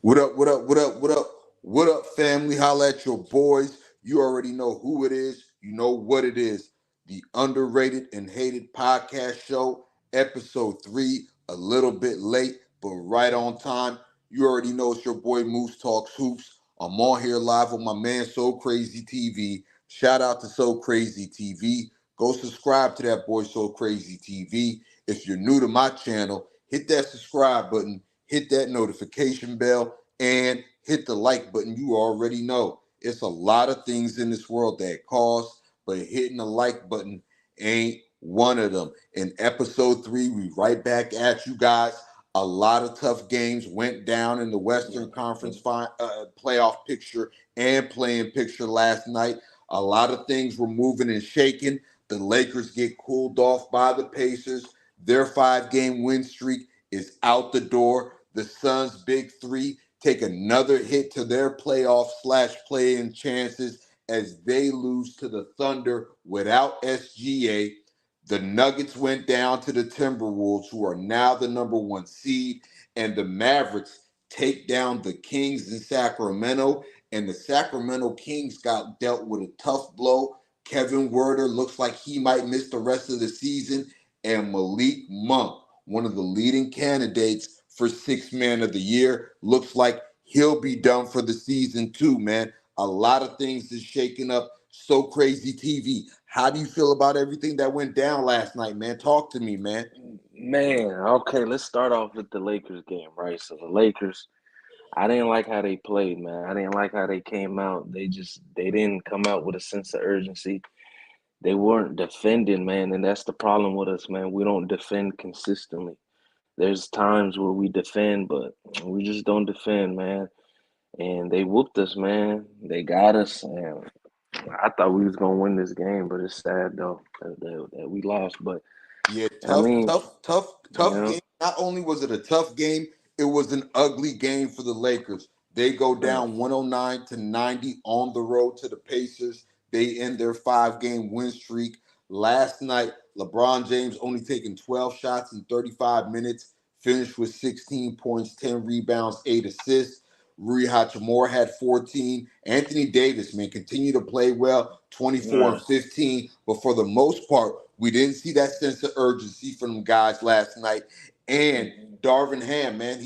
What up, what up, what up, what up, what up, family? Holla at your boys. You already know who it is. You know what it is. The underrated and hated podcast show, episode 3, a little bit late, but right on time. You already know it's your boy Moosetalkshoops. I'm on here live with my man Sokrazytv. Shout out to Sokrazytv. Go subscribe to that boy Sokrazytv. If you're new to my channel, hit that subscribe button, hit that notification bell, and hit the like button. You already know it's a lot of things in this world that cost, but hitting the like button ain't one of them. In episode 3, we right back at you guys. A lot of tough games went down in the Western Conference playoff picture and playing picture last night. A lot of things were moving and shaking. The Lakers get cooled off by the Pacers. Their 5-game win streak is out the door. The Suns' big three take another hit to their playoff / play-in chances as they lose to the Thunder without SGA. The Nuggets went down to the Timberwolves, who are now the number 1 seed, and the Mavericks take down the Kings in Sacramento. And the Sacramento Kings got dealt with a tough blow. Kevin Werder looks like he might miss the rest of the season, and Malik Monk, one of the leading candidates for Sixth Man of the Year, looks like he'll be done for the season too, man. A lot of things is shaking up. Sokrazytv. How do you feel about everything that went down last night, man? Talk to me, man. Man, okay, let's start off with the Lakers game, right? So the Lakers, I didn't like how they played, man. I didn't like how they came out. They didn't come out with a sense of urgency. They weren't defending, man, and that's the problem with us, man. We don't defend consistently. There's times where we defend, but we just don't defend, man. And they whooped us, man. They got us, and I thought we was gonna win this game, but it's sad though that we lost. But Yeah, I tough, mean, tough, tough, you tough know, game. Not only was it a tough game, it was an ugly game for the Lakers. They go right. down 109-90 on the road to the Pacers. They end their 5-game win streak. Last night, LeBron James only taking 12 shots in 35 minutes, finished with 16 points, 10 rebounds, 8 assists. Rui Hachimura had 14. Anthony Davis, man, continued to play well, 24 and Right. 15. But for the most part, we didn't see that sense of urgency from them guys last night. And Darvin Ham, man,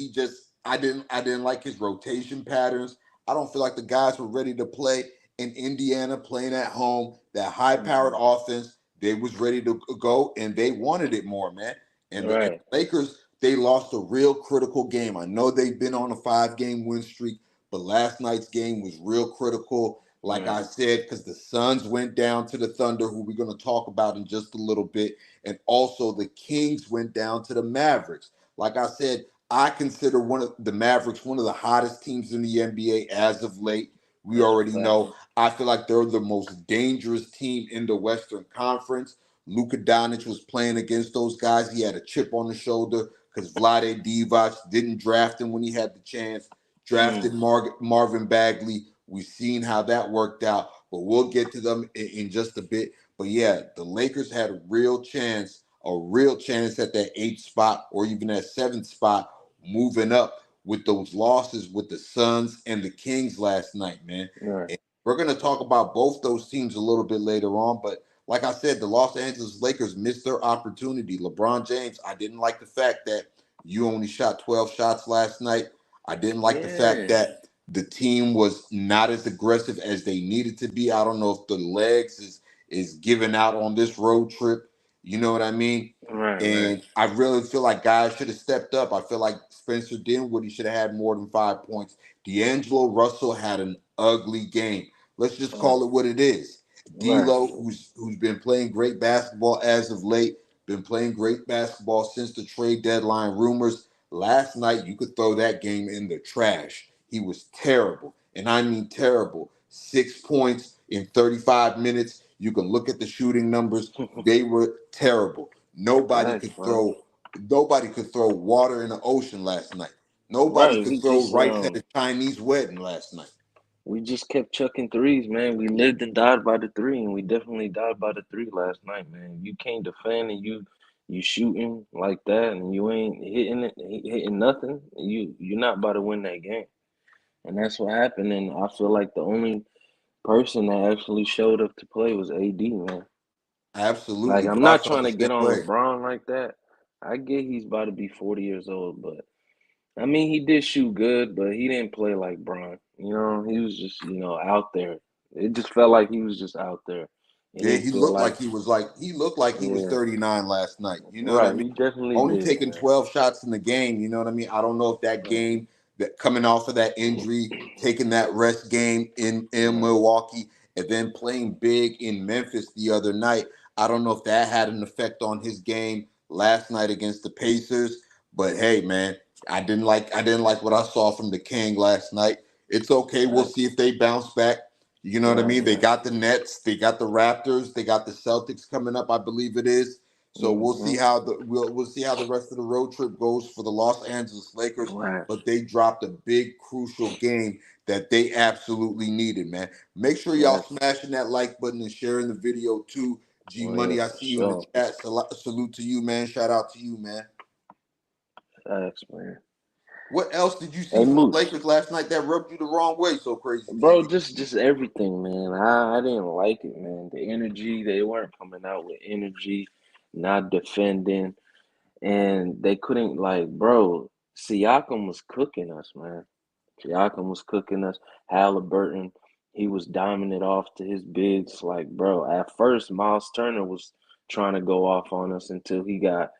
I didn't like his rotation patterns. I don't feel like the guys were ready to play in Indiana, playing at home. That high-powered Mhm. offense, they was ready to go, and they wanted it more, man. And the Right. Lakers, they lost a real critical game. I know they've been on a 5-game win streak, but last night's game was real critical. Like I Right. said, because the Suns went down to the Thunder, who we're going to talk about in just a little bit, and also the Kings went down to the Mavericks. Like I said, I consider one of the Mavericks one of the hottest teams in the NBA as of late. We That's a already fact. know. I feel like they're the most dangerous team in the Western Conference. Luka Doncic was playing against those guys. He had a chip on his shoulder because Vlade Divac didn't draft him when he had the chance. Drafted Mm. Marvin Bagley. We've seen how that worked out, but we'll get to them in just a bit. But yeah, the Lakers had a real chance at that 8th spot or even that 7th spot, moving up with those losses with the Suns and the Kings last night, man. Right. And we're going to talk about both those teams a little bit later on, but like I said, the Los Angeles Lakers missed their opportunity. LeBron James, I didn't like the fact that you only shot 12 shots last night. I didn't like the fact Yeah. that the team was not as aggressive as they needed to be. I don't know if the legs is giving out on this road trip. You know what I mean? Right. Right. And I really feel like guys should have stepped up. I feel like Spencer Dinwiddie should have had more than 5 points. D'Angelo Russell had an ugly game. Let's just Mm. call it what it is. Right. D'Lo, who's been playing great basketball as of late, been playing great basketball since the trade deadline rumors. Last night, you could throw that game in the trash. He was terrible, and I mean terrible. 6 points in 35 minutes. You can look at the shooting numbers; they were terrible. Nobody Facts, could bro. throw. Nobody could throw water in the ocean last night. Nobody Right. could throw rice at a Chinese wedding last night. We just kept chucking threes, man. We lived and died by the three, and we definitely died by the three last night, man. You can't defend and you shooting like that, and you ain't hitting nothing. You're not about to win that game. And that's what happened. And I feel like the only person that actually showed up to play was AD, man. Like, Absolutely, I'm bro. I not felt trying the to same get on way. LeBron like that. I get he's about to be 40 years old, but I mean, he did shoot good, but he didn't play like Bron. You know, he was just, out there. It just felt like he was just out there. It Yeah, didn't he feel looked like like, he looked like he was yeah, 39 last night. You know what I right. mean? He definitely Only did, taking man. 12 shots in the game, you know what I mean? I don't know if that Right, game that coming off of that injury, taking that rest game in right, Milwaukee and then playing big in Memphis the other night. I don't know if that had an effect on his game last night against the Pacers, but hey man, I didn't like what I saw from the King last night. It's okay. We'll see facts. if they bounce back. You know what I Right, mean? They right. got the Nets, they got the Raptors, they got the Celtics coming up, I believe it is. So we'll see Mm-hmm. how we'll see how the rest of the road trip goes for the Los Angeles Lakers. Right. But they dropped a big crucial game that they absolutely needed, man. Make sure y'all Facts. smashing that like button and sharing the video too. G Oh, yeah, Money, I for see you in the sure. chat. Salute to you, man. Shout out to you, man. Facts, man. What else did you see Hey, from the Moose. Lakers last night that rubbed you the wrong way? So crazy, Bro, TV. just everything, man. I didn't like it, man. The energy, they weren't coming out with energy, not defending. And they couldn't, like, bro, Siakam was cooking us, man. Siakam was cooking us. Halliburton, he was diming it off to his bigs. Like, bro, at first Miles Turner was trying to go off on us until he got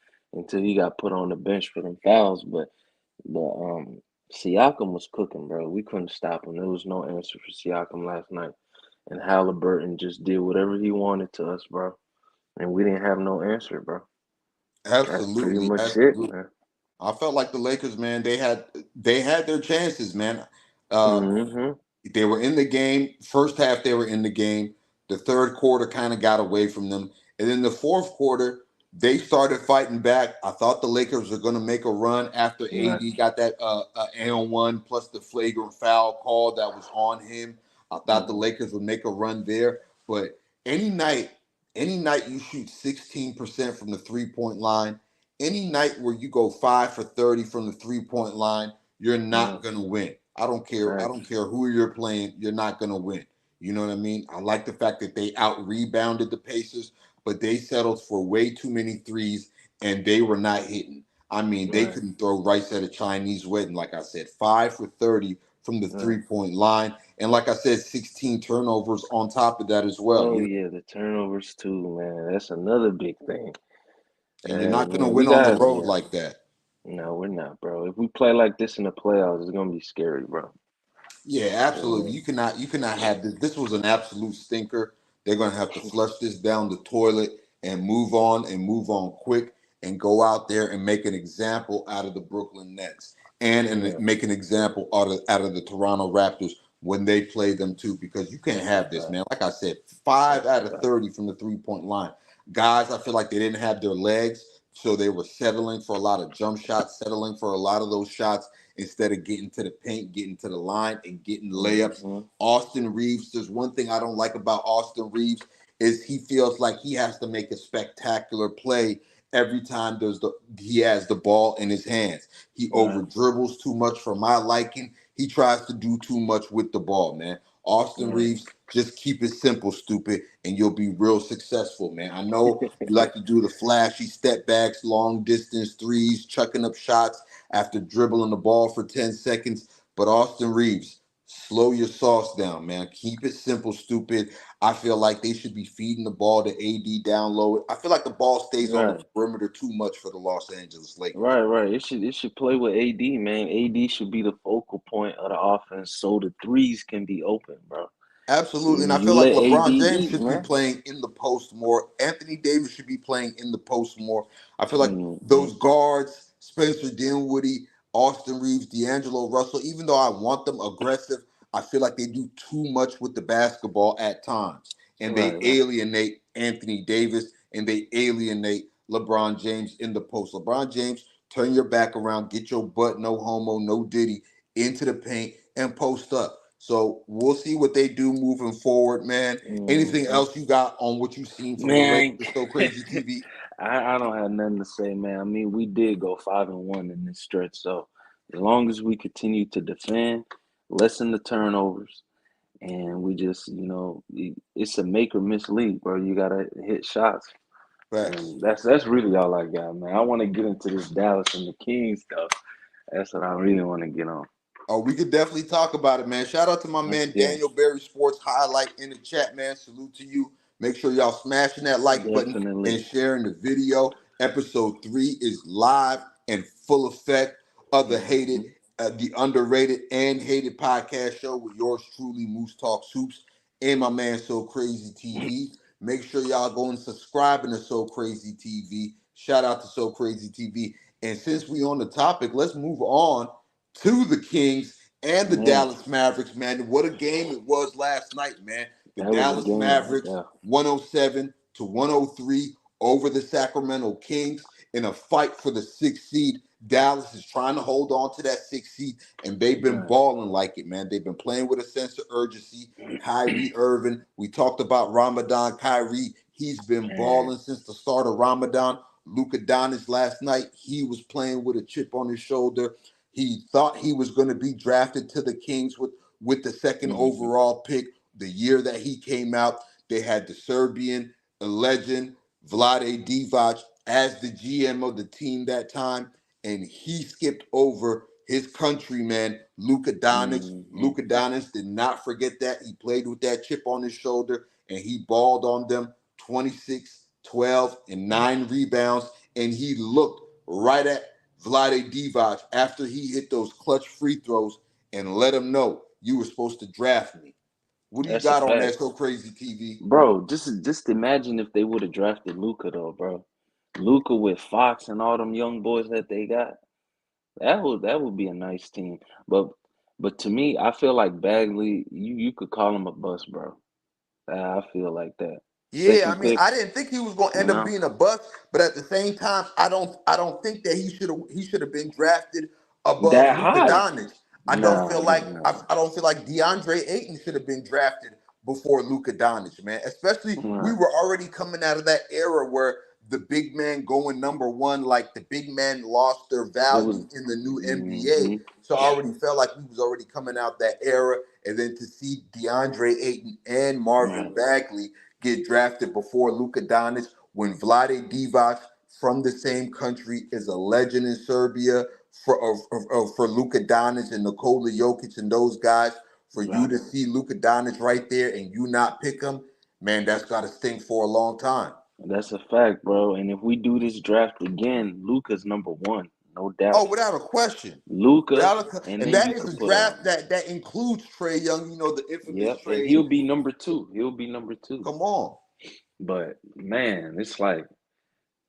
put on the bench for them fouls. But Siakam was cooking, bro. We couldn't stop him. There was no answer for Siakam last night. And Halliburton just did whatever he wanted to us, bro. And we didn't have no answer, bro. That's pretty Absolutely, much it, absolutely. man. I felt like the Lakers, man. They had their chances, man. Uh, Mm-hmm. they were in the game. First half, they were in the game. The third quarter kind of got away from them, and then the fourth quarter, they started fighting back. I thought the Lakers were going to make a run after Right. AD got that and one plus the flagrant foul call that was on him. I thought the Mm-hmm. Lakers would make a run there, but any night, any night you shoot 16% from the 3-point line, any night where you go 5 for 30 from the 3-point line, you're Yeah. not gonna win. I don't care. I don't Facts. care who you're playing. You're not gonna win. You know what I mean? I like the fact that they out rebounded the Pacers, but they settled for way too many threes and they were not hitting. I mean, they Right. couldn't throw rice at a Chinese wedding. Like I said, 5 for 30 from the Right. 3-point line, and like I said, 16 turnovers on top of that as well. Oh yeah, the turnovers too, man. That's another big thing. And you're not gonna Man, we win on the got road yeah. like that. No, we're not, bro. If we play like this in the playoffs, it's gonna be scary, bro. Yeah, I absolutely. mean, You cannot have this. This was an absolute stinker. They're gonna have to flush this down the toilet and move on quick and go out there and make an example out of the Brooklyn Nets and yeah, make an example out of the Toronto Raptors when they play them too, because you can't that's have a this, fact. man. Like I said, 5 out of 30 Facts. from the 3-point line. Guys, I feel like they didn't have their legs, so they were settling for a lot of jump shots, settling for a lot of those shots instead of getting to the paint, getting to the line, and getting layups. Mm-hmm. Austin Reeves, there's one thing I don't like about Austin Reeves is he feels like he has to make a spectacular play every time he has the ball in his hands. He over Right. dribbles too much for my liking. He tries to do too much with the ball, man. Austin Right. Reeves, just keep it simple, stupid, and you'll be real successful, man. I know you like to do the flashy step backs, long distance threes, chucking up shots after dribbling the ball for 10 seconds. But Austin Reeves, slow your sauce down, man. Keep it simple, stupid. I feel like they should be feeding the ball to AD down low. I feel like the ball stays on the Right. perimeter too much for the Los Angeles Lakers. Right, right. It should play with AD, man. AD should be the focal point of the offense so the threes can be open, bro. Absolutely. And I You feel like let AD LeBron James eat, should be man. playing in the post more. Anthony Davis should be playing in the post more. I feel like Mm-hmm. those guards, Spencer Dinwiddie, Austin Reeves, D'Angelo Russell, even though I want them aggressive, I feel like they do too much with the basketball at times. And Right, they right. alienate Anthony Davis and they alienate LeBron James in the post. LeBron James, turn your back around, get your butt, no homo, no diddy, into the paint and post up. So we'll see what they do moving forward, man. Anything Mm-hmm. else you got on what you've seen from the Man, Lakers? So crazy TV. I don't have nothing to say, man. I mean, we did go 5-1 in this stretch, so as long as we continue to defend, lessen the turnovers, and we just, it's a make or miss league, bro. You gotta hit shots, Facts. and that's really all I got, man. I want to get into this Dallas and the Kings stuff. That's what I really want to get on. Oh, we could definitely talk about it, man. Shout out to my Let's man get it. Daniel Berry Sports Highlight in the chat, man. Salute to you. Make sure y'all smashing that like button and Definitely. sharing the video. Episode 3 is live and full effect of Hmm. the underrated and hated podcast show with yours truly, Moosetalkshoops, and my man So Crazy TV. Make sure y'all go and subscribe to So Crazy TV. Shout out to So Crazy TV. And since we on the topic, let's move on to the Kings and the Man, Dallas Mavericks, man. What a game it was last night, man. The that was a Dallas game right Mavericks there. 107 to 103 over the Sacramento Kings in a fight for the sixth seed. Dallas is trying to hold on to that sixth seed, and they've been Right. balling like it, man. They've been playing with a sense of urgency. Kyrie Irving, we talked about Ramadan. Kyrie, he's been Man, balling since the start of Ramadan. Luka Doncic last night, he was playing with a chip on his shoulder. He thought he was going to be drafted to the Kings with the second hmm overall pick. The year that he came out, they had the Serbian legend Vlade Divac as the GM of the team that time, and he skipped over his countryman Luka Doncic. hmm Luka Doncic did not forget that. He played with that chip on his shoulder, and he balled on them 26, 12, and 9 rebounds, and he looked right at Vlade Divac after he hit those clutch free throws and let him know you were supposed to draft me. What do you that's a got on that fact. So Crazy TV? Bro, just imagine if they would have drafted Luca though, bro. Luca with Fox and all them young boys that they got. That would be a nice team. But but to me, I feel like Bagley, you could call him a bust, bro. I feel like that. Yeah, I Second mean, pick, I didn't think he was going to you end up know? being a bust, but at the same time, I don't think that he should have been drafted above That Luka high. Doncic. I don't Nah, feel like I, nah, I don't feel like DeAndre Ayton should have been drafted before Luka Doncic, man. Especially we nah. were already coming out of that era where the big man going number one, like the big man lost their It was value in the new NBA. hmm So I already felt like we was already coming out that era, and then to see DeAndre Ayton and Marvin right, Bagley get drafted before Luka Doncic when Vlade Divac from the same country is a legend in Serbia for Luka Doncic and Nikola Jokic and those guys. For you right. to see Luka Doncic right there and you not pick him, man, that's got to stink for a long time. That's a fact, bro. And if we do this draft again, Luca's number one, no doubt. Oh, without a question. Luca, And and then that you is could a put draft that includes Trey Young, the infamous yep, and Trey. he'll be number two. He'll be number two. Come on. But man, it's like,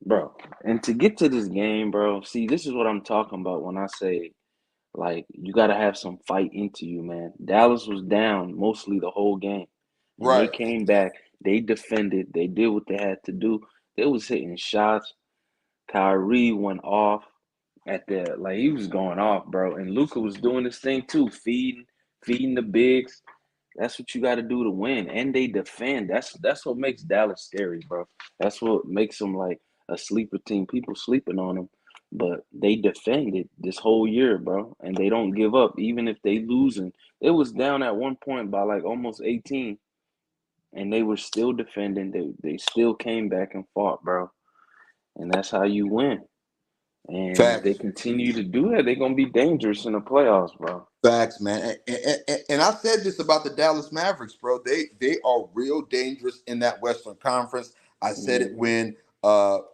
bro, and to get to this game, bro, see, this is what I'm talking about when I say, like, you got to have some fight into you, man. Dallas was down mostly the whole game, and they Right. came back. They defended. They did what they had to do. They was hitting shots. Kyrie went off at the like he was going off, bro. And Luca was doing this thing too, feeding the bigs. That's what you got to do to win, and they defend. That's what makes Dallas scary, bro. That's what makes them like a sleeper team. People sleeping on them, but they defended this whole year, bro, and they don't give up even if they losing. It was down at one point by like almost 18, and they were still defending. They still came back and fought, bro, and that's how you win. And if they Facts. continue to do that, they're gonna be dangerous in the playoffs, bro. Facts, man. And I said this about the Dallas Mavericks, bro. They are real dangerous in that Western Conference. I said it Hmm. when what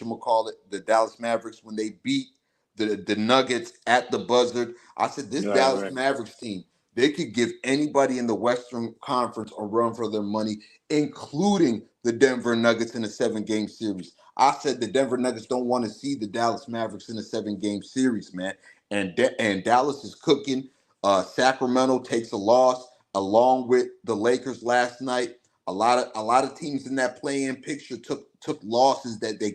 you call it, the Dallas Mavericks when they beat the Nuggets at the buzzard. I said this Right, Dallas right, Mavericks team, they could give anybody in the Western Conference a run for their money, including the Denver Nuggets in a 7-game series. I said the Denver Nuggets don't want to see the Dallas Mavericks in a 7-game series, man, and Dallas is cooking. Sacramento takes a loss along with the Lakers last night. A lot of teams in that play-in picture took losses that they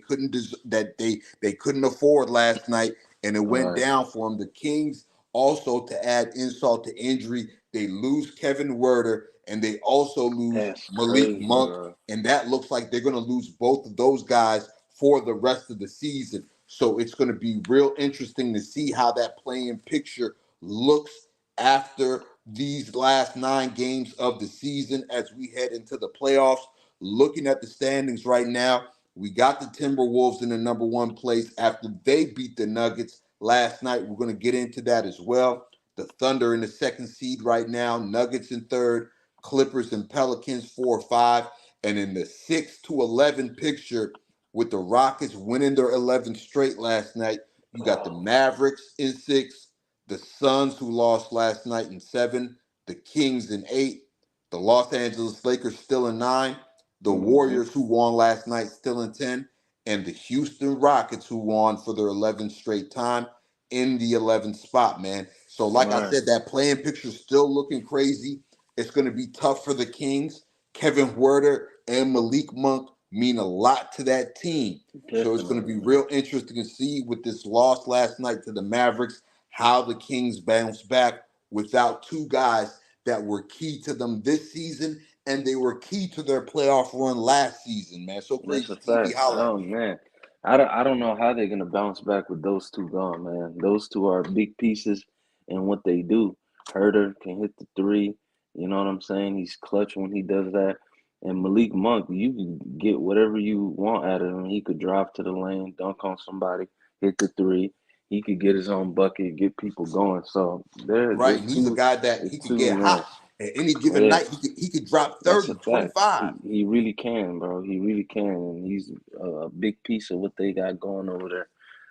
couldn't afford last night, and it went right. down for them. The Kings also, to add insult to injury, they lose Kevin Werder and they also lose That's Malik crazy, Monk, bro. and that looks like they're going to lose both of those guys for the rest of the season. So it's going to be real interesting to see how that playing picture looks after these last 9 games of the season as we head into the playoffs. Looking at the standings right now, we got the Timberwolves in the number one place after they beat the Nuggets last night. We're going to get into that as well. The Thunder in the second seed right now, Nuggets in third, Clippers and Pelicans 4-5. And in the 6-11 picture, with the Rockets winning their 11th straight last night, you got the Mavericks in six, the Suns who lost last night in seven, the Kings in eight, the Los Angeles Lakers still in nine, the Mm-hmm. Warriors who won last night still in 10, and the Houston Rockets who won for their 11th straight time in the 11th spot, man. So, like I Right. said, that playing picture is still looking crazy. It's going to be tough for the Kings. Kevin Huerter and Malik Monk mean a lot to that team. So it's going to Definitely, be man. real interesting to see with this loss last night to the Mavericks, how the Kings bounce back without two guys that were key to them this season, and they were key to their playoff run last season, man. So That's a crazy TV, fact. holla at Oh me. man, I don't know how they're gonna bounce back with those two gone, man. Those two are big pieces in what they do. Herder can hit the three. You know what I'm saying? He's clutch when he does that. And Malik Monk, you can get whatever you want out of him. He could drive to the lane, dunk on somebody, hit the three. He could get his own bucket, get people going. So they're Right, and he's a guy that they're he could two get man. hot at any given Yeah. night. He could drop That's 30, a fact. 25. He really can, bro. He really can, and he's a big piece of what they got going over there.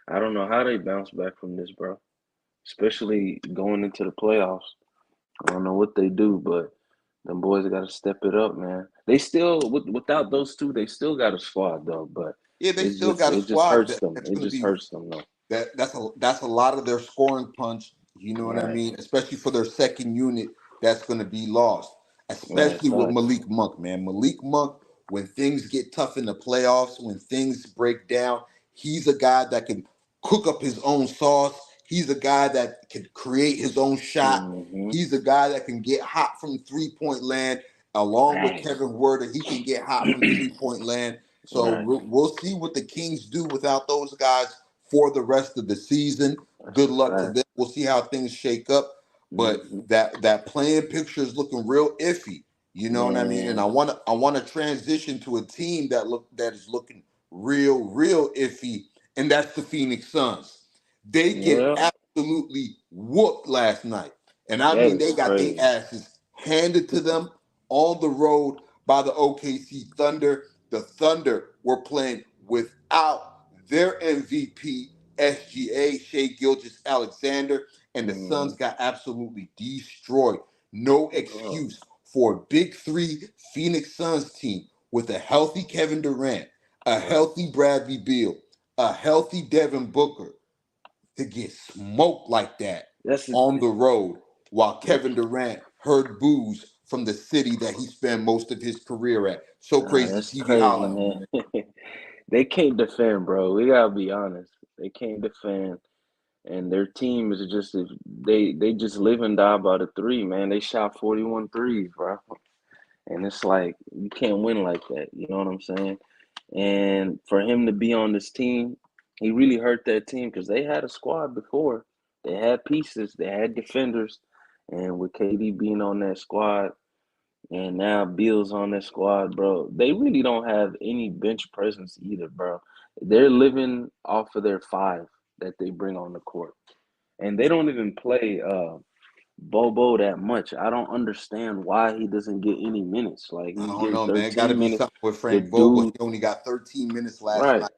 I don't know how they bounce back from this, bro. Especially going into the playoffs. I don't know what they do, but them boys got to step it up, man. They still, without those two, they still got a squad though. But Yeah, they still got a it just squad hurts that, them. that's It going to just be hurts them though. that's a lot of their scoring punch. You know what I Right, mean? Especially for their second unit, that's going to be lost. right, Especially with facts. Malik Monk, man. Malik Monk, when things get tough in the playoffs, when things break down, he's a guy that can cook up his own sauce. He's a guy that can create his own shot. Mm-hmm. He's a guy that can get hot from 3 point land. Along with Facts. Kevin Werder, he can get hot from 3 point land. So Right. we'll see what the Kings do without those guys for the rest of the season. That's Good a luck to fact. them. We'll see how things shake up. But Mm-hmm. that playing picture is looking real iffy. You know what I mean? And Man. I want to transition to a team that is looking real iffy, and that's the Phoenix Suns. They get Yeah. absolutely whooped last night. And I That mean is they got their crazy. asses handed to them on the road by the OKC Thunder. The Thunder were playing without their MVP, SGA, Shea Gilgis Alexander, and the Mm-hmm. Suns got absolutely destroyed. No Oh, excuse for a big three Phoenix Suns team with a healthy Kevin Durant, a right. healthy Bradley Beal, a healthy Devin Booker to get smoked like that That's a, on the road while Kevin Durant heard boos from the city that he spent most of his career at. So crazy that's TV, crazy, holla at me, man. man. They can't defend, bro. We gotta be honest. They can't defend, and their team is just they just live and die by the three, man. They shot 41 threes, bro. And it's like you can't win like that. You know what I'm saying? And for him to be on this team, he really hurt that team because they had a squad before. They had pieces, they had defenders, and with KD being on that squad, and now Bill's on that squad, bro. They really don't have any bench presence either, bro. They're living off of their five that they bring on the court. And they don't even play Bobo that much. I don't understand why he doesn't get any minutes. Like I he's don't getting know, man. Got to 13 be minutes. something with The Frank Vogel. dude, He only got 13 minutes last right. night.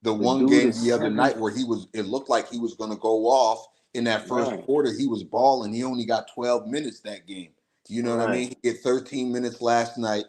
The The one dude game is the other seven. night where it looked like he was going to go off in that first Right, quarter. He was balling. He only got 12 minutes that game. You know what I right. mean? He get 13 minutes last night.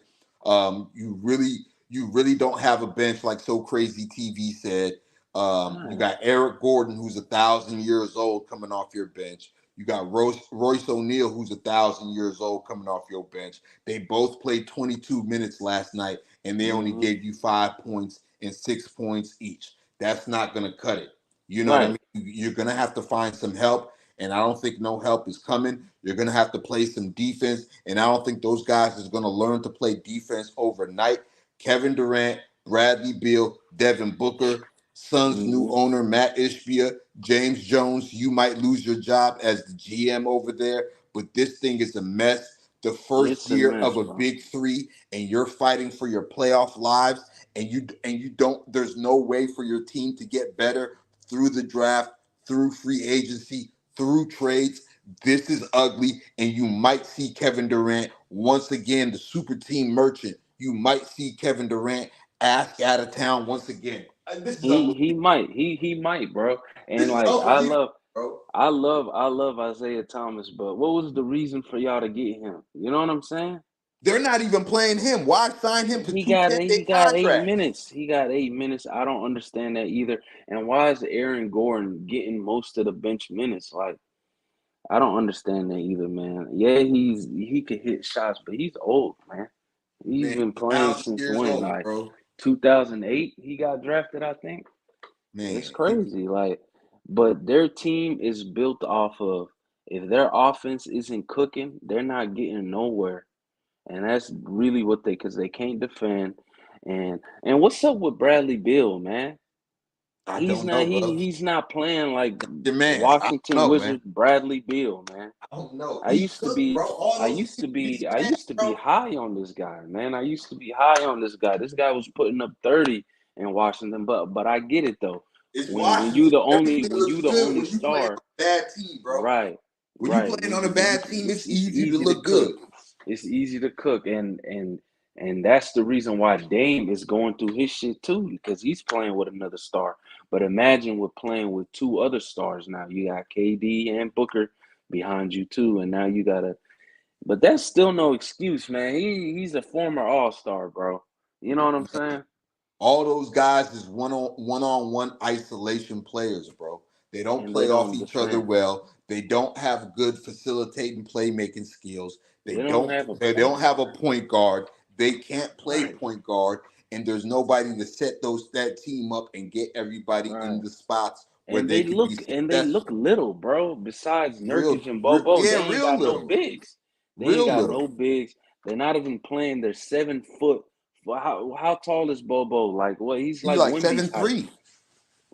You really don't have a bench like So Crazy TV said. You Right. got Eric Gordon, who's 1,000 years old, coming off your bench. You got Royce O'Neal, who's 1,000 years old, coming off your bench. They both played 22 minutes last night, and they only Hmm. gave you 5 points and 6 points each. That's not going to cut it. You know what I Right. mean? You're going to have to find some help, and I don't think no help is coming. You're going to have to play some defense, and I don't think those guys is going to learn to play defense overnight. Kevin Durant, Bradley Beal, Devin Booker. Suns' new Mm-hmm. owner, Matt Ishbia, James Jones, you might lose your job as the GM over there, but this thing is a mess. The first It's a year mess, of a bro. big three, and you're fighting for your playoff lives, and you don't. There's no way for your team to get better through the draft, through free agency, through trades. This is ugly, and you might see Kevin Durant once again, the super team merchant. You might see Kevin Durant ask out of town once again. This is He unbelievable. might. He might, bro. And This is like unbelievable, bro. I love Isaiah Thomas, but what was the reason for y'all to get him? You know what I'm saying? They're not even playing him. Why sign him to He two got 10-day he got eight contracts? minutes. He got 8 minutes. I don't understand that either. And why is Aaron Gordon getting most of the bench minutes? Like I don't understand that either, man. Yeah, he could hit shots, but he's old, man. He's Man, been he's playing 90 since years when? old, Like bro. 2008 he got drafted, I think. It's Man, crazy. Like, but their team is built off of if their offense isn't cooking, they're not getting nowhere. And that's really what because they can't defend. And what's up with Bradley Beal, man? I don't know, bro. He's not playing like Your man. I don't Washington know, man. Wizards Bradley Beal, man. I don't know. I He's used to cooking, be bro. All those I games, used to be bro. high on this guy, man. I used to be high on this guy. This guy was putting up 30 in Washington, but I get it though. It's When you Washington. Everything when you looks the good only when you play on star, a bad team, bro. right, When you right. playing on a When you bad team, it's it's easy to easy to look good. cook. It's easy to cook, and that's the reason why Dame is going through his shit too, because he's playing with another star. But imagine we're playing with two other stars now. You got KD and Booker behind you too, and now you gotta. But that's still no excuse, man. He's a former All Star, bro. You know what I'm saying? All those guys is one-on-one isolation players, bro. They don't And they play off don't each other defend. well. They don't have good facilitating playmaking skills. They don't have a They don't point. have a point guard. They can't play Right, point guard, and there's nobody to set that team up and get everybody in right. the spots where they could be And they look successful. little, bro. Besides Nurkic and Bobo, they Yeah, ain't real got no little, bigs. They ain't real got little. no bigs. They're not even playing. They're 7 foot. Well, how tall is Bobo? Like what? He's He's like like Wimby's seven height. three.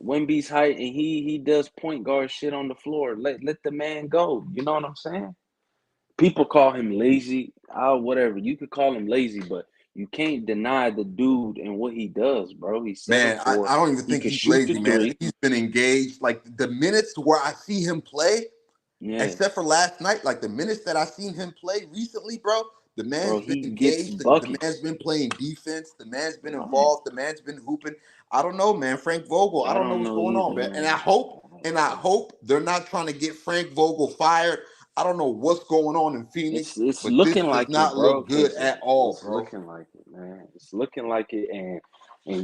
Wimby's height, and he does point guard shit on the floor. Let the man go. You know what I'm saying? People call him lazy. Whatever. You could call him lazy, but you can't deny the dude and what he does, bro. He's seven Man, four. I don't even He think can he's shoot the lazy, man. three. He's been engaged. Like the minutes where I see him play, Yeah, except for last night, like the minutes that I seen him play recently, bro, the bro. man's been He gets engaged. The man's buckets. been playing defense. The man's been Right. involved. The man's been hooping. I don't know, man. Frank Vogel, I I don't know don't what's know going on, either, man. man. And I hope they're not trying to get Frank Vogel fired. I don't know what's going on in Phoenix, It's but this looking does like it, not bro. look good Cause at all, it's bro. looking like it, man. It's looking like it, and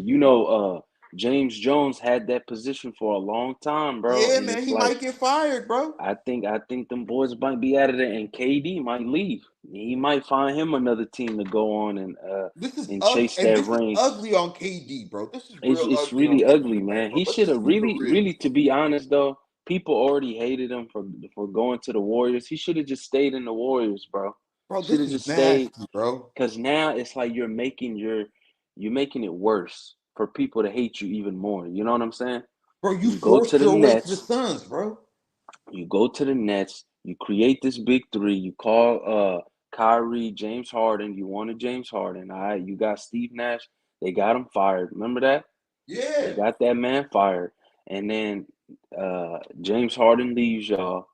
you know, James Jones had that position for a long time, bro. Yeah, And man, it's he like might get fired, bro. I think them boys might be out of there, and KD might leave. He might find him another team to go on This is and ugly, chase and that this is ring. ugly on KD, bro. This is real It's ugly on really Kevin ugly, Durant, man. bro. He Let's should have just keep it real, really, to be honest, though. People already hated him for going to the Warriors. He should have just stayed in the Warriors, bro. bro. Should This have is just stayed, nasty, bro. because now it's like you're making it worse for people to hate you even more. You know what I'm saying? Bro, you You go to forced the your way to the Nets. Suns, bro. You go to the Nets, you create this big three, you call Kyrie, James Harden, you wanted James Harden. All right, you got Steve Nash, they got him fired. Remember that? They Yeah, got that man fired. And then James Harden leaves y'all.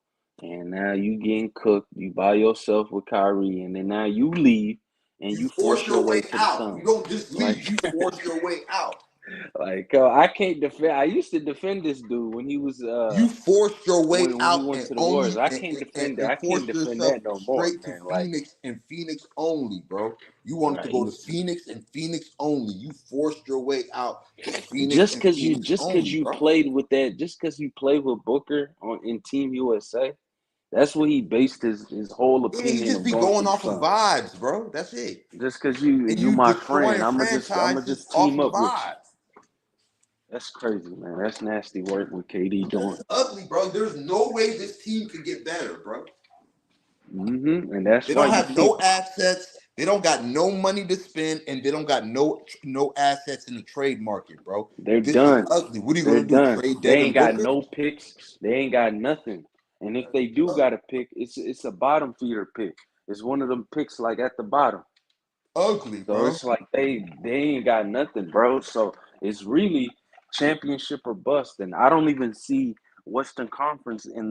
And now you getting cooked. You by yourself with Kyrie. And then now you leave and you you force force your your way way to the out. You Suns. don't just Like leave. You force your way out. I can't defend. I used to defend this dude when he was You forced your way when he out went and to the Warriors. only I can't defend that. and I can't forced defend yourself that no more, straight to man. Like, Phoenix and Phoenix only, bro. You wanted to right, go to Phoenix and Phoenix only. You forced your way out to Phoenix just and cause Phoenix only, you bro. played with that, just cause you played with Booker on in Team USA. That's what he based his whole Yeah, he opinion just of be going to going the off of Suns. vibes, bro. That's it. Just cause And you you my friend, destroying I'ma franchises just off team of up with you. vibes. That's crazy, man. That's nasty work with KD This doing. is ugly, bro. There's no way this team could get better, bro. And that's They why don't you have can't. no assets. They don't got no money to spend, and they don't got no assets in the trade market, bro. They're This is done. ugly. What are you They're gonna do? done. Trade They Devin ain't got Booker? no picks. They ain't got nothing. And if they do got a pick, it's a bottom feeder pick. It's one of them picks like at the bottom. Ugly, So bro. it's like they ain't got nothing, bro. So it's really championship or bust. And I don't even see Western Conference in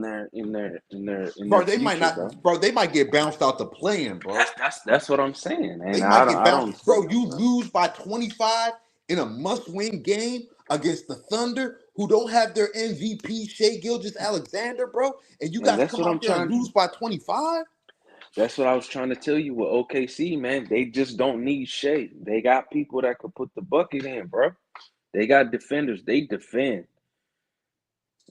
Bro, their they might future, bro. not. Bro, they might get bounced out the playing, bro. That's what I'm saying. They And might get I don't bounced. see Bro, them, you bro. lose by 25 in a must-win game against the Thunder, who don't have their MVP, Shea Gilgeous-Alexander, bro, and you And guys that's come what I'm out there and trying. lose by 25? That's what I was trying to tell you with OKC, man. They just don't need Shea. They got people that could put the bucket in, bro. They got defenders. They defend.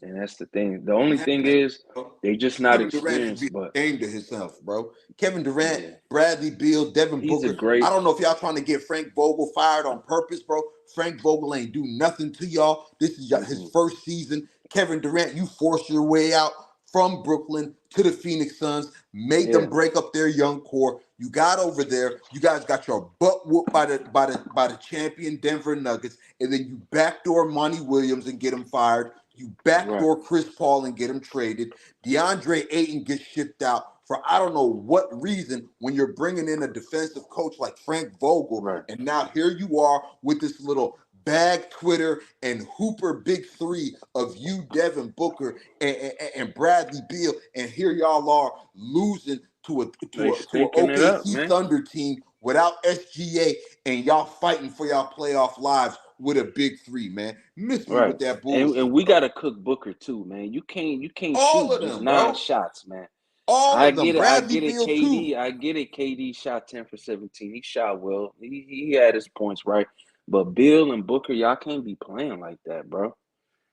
And that's the thing. The only thing is Bro. they just not Kevin Durant should be experienced, but ashamed of himself, bro. Kevin Durant, yeah. Bradley Beal, Devin He's a Booker. I great don't know if y'all trying to get Frank Vogel fired on purpose, bro. Frank Vogel ain't do nothing to y'all. This is his mm-mm, first season. Kevin Durant, you forced your way out from Brooklyn to the Phoenix Suns, made them yeah, break up their young core. You got over there. You guys got your butt whooped by the champion Denver Nuggets, and then you backdoor Monty Williams and get him fired. You right, backdoor Chris Paul and get him traded. DeAndre Ayton gets shipped out for I don't know what reason when you're bringing in a defensive coach like Frank Vogel, right. and now here you are with this little bag Twitter and Hooper big three of you, Devin Booker and Bradley Beal, and here y'all are losing to a They to an stinking it up, OKC man. Thunder team without SGA, and y'all fighting for y'all playoff lives with a big three, man. Miss me Right. with that And bullshit, we bro. gotta cook Booker too, man. You can't All shoot of just them, nine bro. shots, man. All I of them. get it. I Bradley get it. Beal too. KD shot 10 for 17. He shot well. He had his points right. But Bill and Booker, y'all can't be playing like that, bro.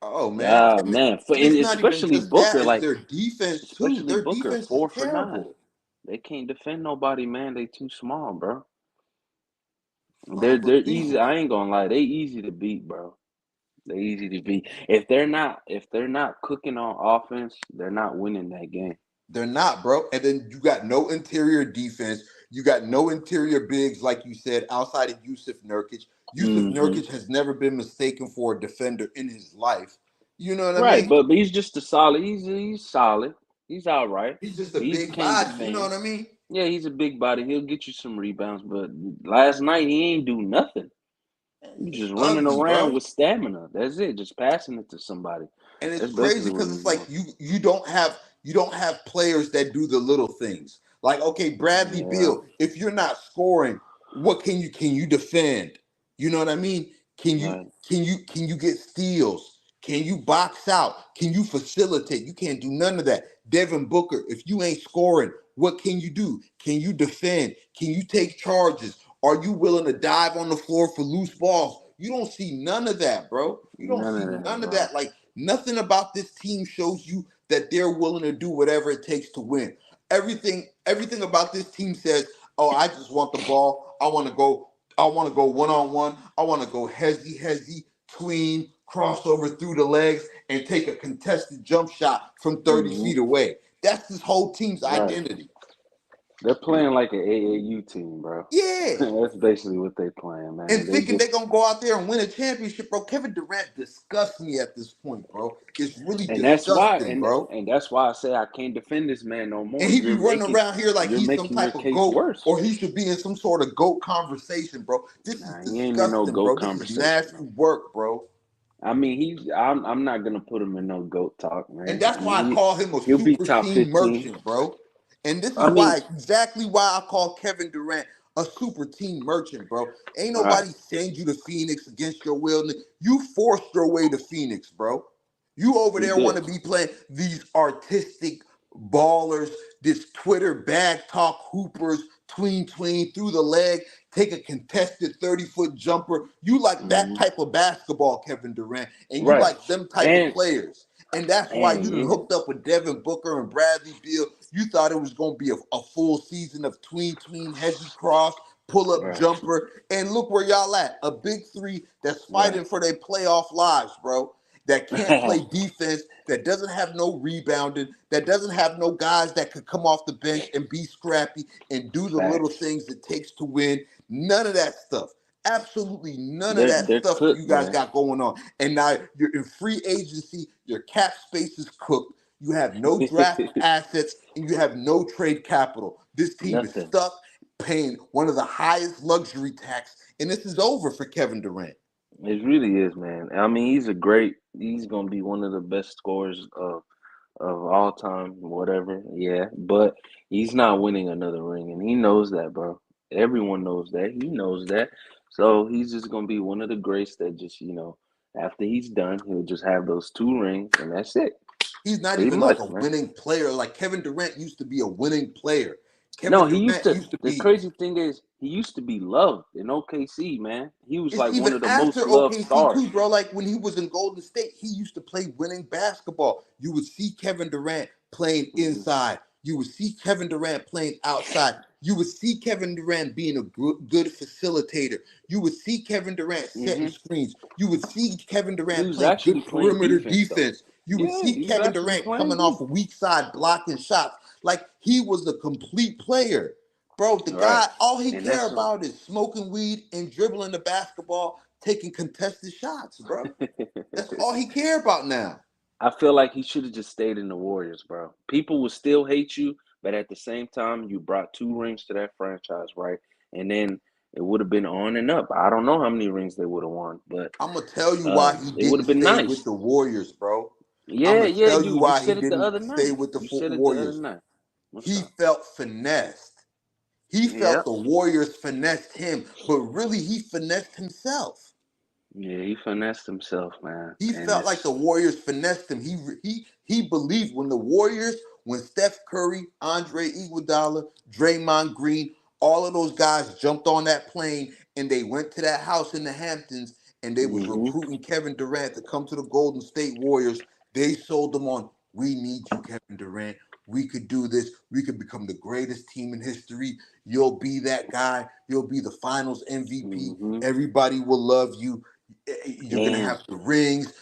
Oh man, Yeah, man. For and and it's not even especially just that. Booker, It's like their defense too. especially Their Booker, defense is 4 for 9. terrible. They can't defend nobody, man. They too small, bro. They're easy. Unbelievable. I ain't gonna lie. They easy to beat, bro. They easy to beat. If they're not cooking on offense, they're not winning that game. They're not, bro. And then you got no interior defense. You got no interior bigs, like you said, outside of Yusuf Nurkic. Yusuf Hmm. Nurkic has never been mistaken for a defender in his life. You know what I Right, mean? but he's just a solid. He's solid. He's all right. He's just a But he big can't body. You know defend. what I mean? Yeah, he's a big body. He'll get you some rebounds. But last night he ain't do nothing. He It's just running ugly, around bro. with stamina. That's it. Just passing it to somebody. And it's That's crazy basically what because he's it's like doing. you don't have players that do the little things. Like, okay, Bradley Yeah. Beal, if you're not scoring, what can you defend? You know what I mean? Can you Right. can you get steals? Can you box out? Can you facilitate? You can't do none of that. Devin Booker, if you ain't scoring, what can you do? Can you defend? Can you take charges? Are you willing to dive on the floor for loose balls? You don't see none of that, bro. You don't None see of that, none of bro. that. Like nothing about this team shows you that they're willing to do whatever it takes to win. Everything about this team says, "Oh, I just want the ball. I want to go. I want to go one on one. I want to go hezzy, tween, crossover through the legs, and take a contested jump shot from 30 Hmm. feet away." That's this whole team's Right. identity. They're playing like an AAU team, bro. Yeah. That's basically what they playing, And man. They thinking just they're gonna go out there and win a championship, bro. Kevin Durant disgusts me at this point, bro. It's really and that's why disgusting, and bro. and that's why I say I can't defend this man no And more. he be running around here like You're he's some making your type of case goat, worse. or he should be in some sort of goat conversation, bro. This is Nah, he ain't in no disgusting, GOAT bro. This is conversation, nasty man. work, bro. I mean, I'm not gonna put him in no GOAT talk, And man. I that's why I mean, call him a he'll be super top team 15. merchant, bro. And this is I mean, why exactly why I call Kevin Durant a super team merchant, bro. Ain't right. nobody send you to Phoenix against your will. You forced your way to Phoenix, bro. You over He there want did. to be playing these artistic ballers, this Twitter bag talk hoopers, tween through the leg, take a contested 30-foot jumper. You like that Hmm. type of basketball, Kevin Durant, and you Right. like them type of And players. And that's why you done and hooked up with Devin Booker and Bradley Beal. You thought it was going to be a full season of hezzy cross, pull up right, jumper. And look where y'all at. A big three that's right. fighting for their playoff lives, bro. that can't play defense, that doesn't have no rebounding, that doesn't have no guys that could come off the bench and be scrappy and do the little Facts. things it takes to win. None of that stuff. Absolutely none of that They're stuff cooked, you guys man. got going on. And now you're in free agency, your cap space is cooked. You have no draft assets and you have no trade capital. This team is Nothing. stuck paying one of the highest luxury tax, and this is over for Kevin Durant. It really is, man. I mean, he's gonna be one of the best scorers of all time, whatever. Yeah, but he's not winning another ring, and he knows that, bro. Everyone knows that. He knows that. So he's just gonna be one of the greats that just, after he's done, he'll just have those two rings, and that's it, He's not pretty even like a much, man. winning player. Like Kevin Durant used to be a winning player. No, Kevin he used Durant to. used to The be. crazy thing is, he used to be loved in OKC, man. He was It's like even one of the after most loved OKC stars. too, bro. Like when he was in Golden State, he used to play winning basketball. You would see Kevin Durant playing Hmm. inside. You would see Kevin Durant playing outside. You would see Kevin Durant being a good facilitator. You would see Kevin Durant setting Hmm. screens. You would see Kevin He Durant was playing actually good playing perimeter defense, though. defense. You would Yeah, see he was Kevin actually Durant playing coming off a D. weak side blocking shots. Like he was a complete player. Bro, the Right. guy, all he And care that's about is smoking weed and dribbling the basketball, taking contested shots, bro. That's all he care about now. I feel like he should have just stayed in the Warriors, bro. People will still hate you, but at the same time, you brought two rings to that franchise, right? And then it would have been on and up. I don't know how many rings they would have won, but I'm gonna tell you why he it would didn't have been stay with nice. the Warriors, bro. I'm Yeah, gonna yeah, tell you you why he said it the didn't other stay night. with the You said it the other Warriors. night. What's He up? felt finessed. He felt Yep. the Warriors finessed him, but really he finessed himself. Yeah, he finessed himself, man. He And felt like it's the Warriors finessed him. He believed when the Warriors, when Steph Curry, Andre Iguodala, Draymond Green, all of those guys jumped on that plane and they went to that house in the Hamptons and they was hmm recruiting Kevin Durant to come to the Golden State Warriors. They sold them on, we need you, Kevin Durant. We could do this. We could become the greatest team in history. You'll be that guy. You'll be the Finals MVP. hmm Everybody will love you. You're gonna and have the rings.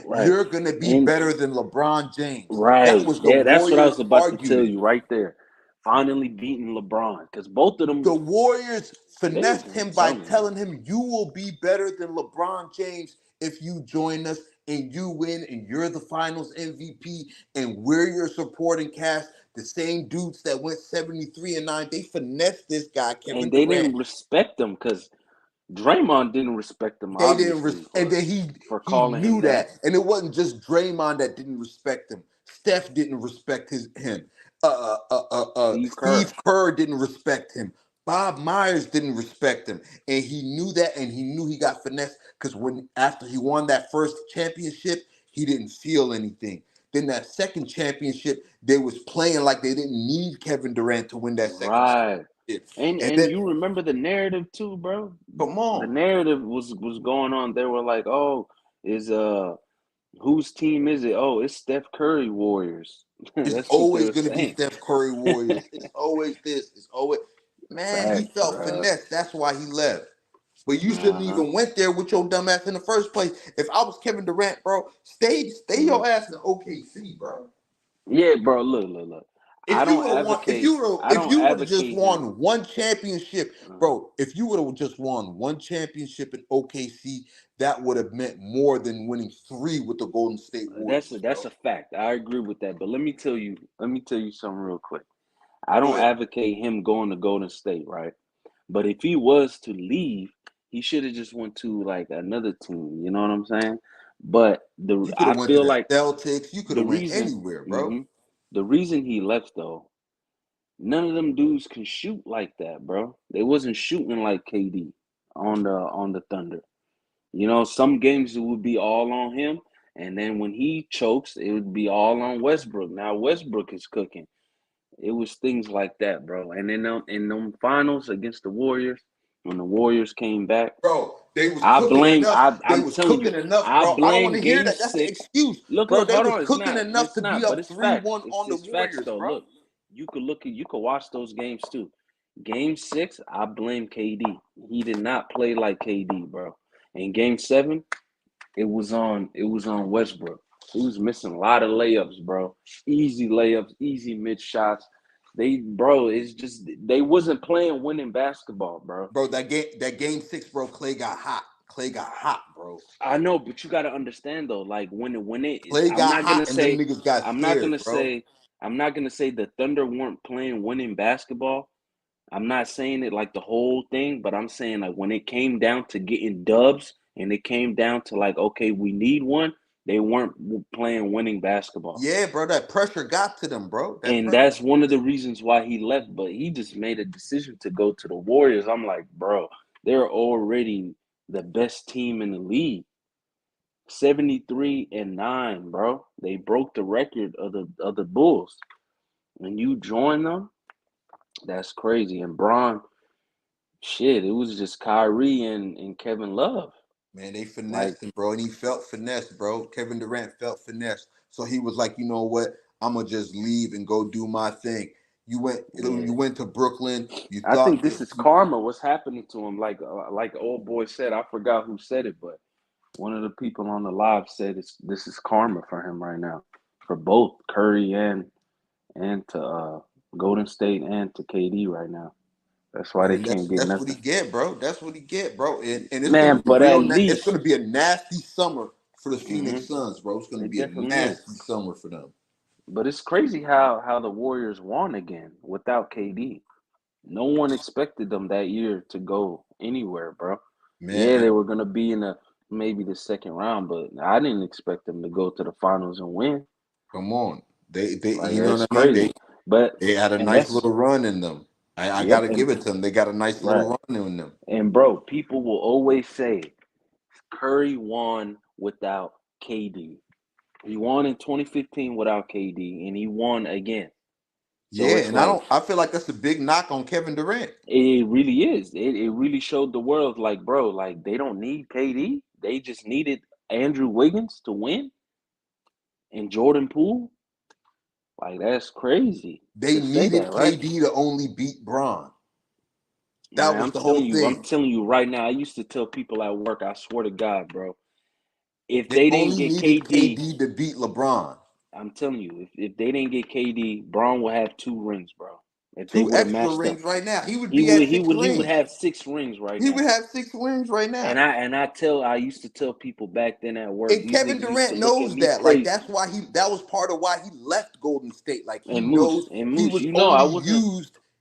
right. You're gonna be And better than LeBron James. That right. was the Yeah, that's what I was Warriors' about to tell argument. you right there. Finally beating LeBron. Because both of them, The Warriors they, finessed him I'm by telling you. telling him, "You will be better than LeBron James if you join us and you win, and you're the Finals MVP, and we're your supporting cast." The same dudes that went 73-9, they finessed this guy, Kevin And they Durant. didn't respect him because Draymond didn't respect him, They didn't, obviously, and for then he calling knew him that. that, and it wasn't just Draymond that didn't respect him. Steph didn't respect him. Steve Steve Kerr. Kerr didn't respect him. Bob Myers didn't respect him, and he knew that, and he knew he got finessed because when after he won that first championship, he didn't feel anything. Then that second championship, they was playing like they didn't need Kevin Durant to win that second Right. championship, and And then you remember the narrative too, bro? come The on. narrative was going on. They were like, "Oh, is whose team is it? Oh, it's Steph Curry Warriors." It's That's what they always were going to be saying. Steph Curry Warriors. It's always this. It's always man. He Facts, felt bro. finesse. That's why he left. But you shouldn't Uh-huh. even went there with your dumb ass in the first place. If I was Kevin Durant, bro, stay Mhm. your ass in OKC, bro. Yeah, bro. Look. If you would have won, I if don't you would have just advocate him. won one championship, Uh, bro, if you would have just won one championship in OKC, that would have meant more than winning three with the Golden State that's Warriors, that's bro. a fact. I agree with that. But let me tell you something real quick. I Go don't ahead. advocate him going to Golden State, right? But if he was to leave, he should have just went to like another team. You know what I'm saying? But the You could I have went to feel the like Celtics. You could the have went reason, anywhere, bro. hmm the reason he left though, none of them dudes can shoot like that, bro. They wasn't shooting like KD on the Thunder. You know, some games it would be all on him, and then when he chokes, it would be all on Westbrook. Now Westbrook is cooking. It was things like that, bro. And then in them finals against the Warriors, when the Warriors came back, Bro, they was cooking enough. They I'm was telling you, cooking enough, I bro. I don't want blame to hear game that. That's an six. excuse, bro. Look, They hold was on, cooking enough it's to be not, but up it's facts. 3-1 on the It's facts Warriors, though. bro. Look, you could watch those games too. Game six, I blame KD. He did not play like KD, bro. In game seven, It was on Westbrook. He was missing a lot of layups, bro. Easy layups, easy mid shots. It's just they wasn't playing winning basketball, bro. Bro, that game 6, bro, Clay got hot. Clay got hot, bro. I know, but you got to understand though, like when it, Clay I'm got not gonna hot and them say, niggas got I'm not scared, gonna bro. say, I'm not gonna say the Thunder weren't playing winning basketball. I'm not saying it like the whole thing, but I'm saying like when it came down to getting dubs and it came down to like, okay, we need one, they weren't playing winning basketball. Yeah, bro, that pressure got to them, bro. That And pressure that's got one of to the them. reasons why he left, but he just made a decision to go to the Warriors. I'm like, bro, they're already the best team in the league. 73-9, bro. They broke the record of the Bulls. When you join them, that's crazy. And Braun, shit, it was just Kyrie and Kevin Love. Man, they Like, finessed him, bro, and he felt finessed, bro. Kevin Durant felt finessed, so he was like, you know what? I'm gonna just leave and go do my thing. You yeah. went to Brooklyn. You I think thought this that is karma. What's happening to him? Like old boy said, I forgot who said it, but one of the people on the live said this is karma for him right now, for both Curry and to Golden State and to KD right now. That's why they man, can't get that's what he nothing, get, bro. That's what he get, bro. And it's gonna man. be But at it's least, gonna be a nasty summer for the hmm Phoenix Suns, bro. It's gonna it be a definitely is. nasty summer for them, But it's crazy how the Warriors won again without KD. No one expected them that year to go anywhere, bro. man. Yeah, they were gonna be in maybe the second round, but I didn't expect them to go to the finals and win. Come on, they, Like you know that's what I mean? crazy. But They had a and nice that's little run in them. I yep, gotta and give it to them. They got a nice right. little run in them. And bro, people will always say Curry won without KD. He won in 2015 without KD, and he won again. So Yeah, it's and like I feel like that's a big knock on Kevin Durant. it really is. It really showed the world, like, bro, like they don't need KD. They just needed Andrew Wiggins to win and Jordan Poole. Like that's crazy They to say needed that, right? KD to only beat Braun. That Man, was the whole I'm thing. telling you right now. I used to tell people at work, I swear to God, bro, if They they didn't only get needed KD, KD to beat LeBron. I'm telling you, if they didn't get KD, Braun would have 2 rings, bro. If they Two would have extra matched up, rings right now. He would he be would at he six would he would rings. have 6 rings right He would now. have 6 rings right now. I used to tell people back then at work, And these Kevin niggas used to Durant look at knows me that. Like crazy. that was part of why he left Golden State. Like And Moose, you know, I wasn't.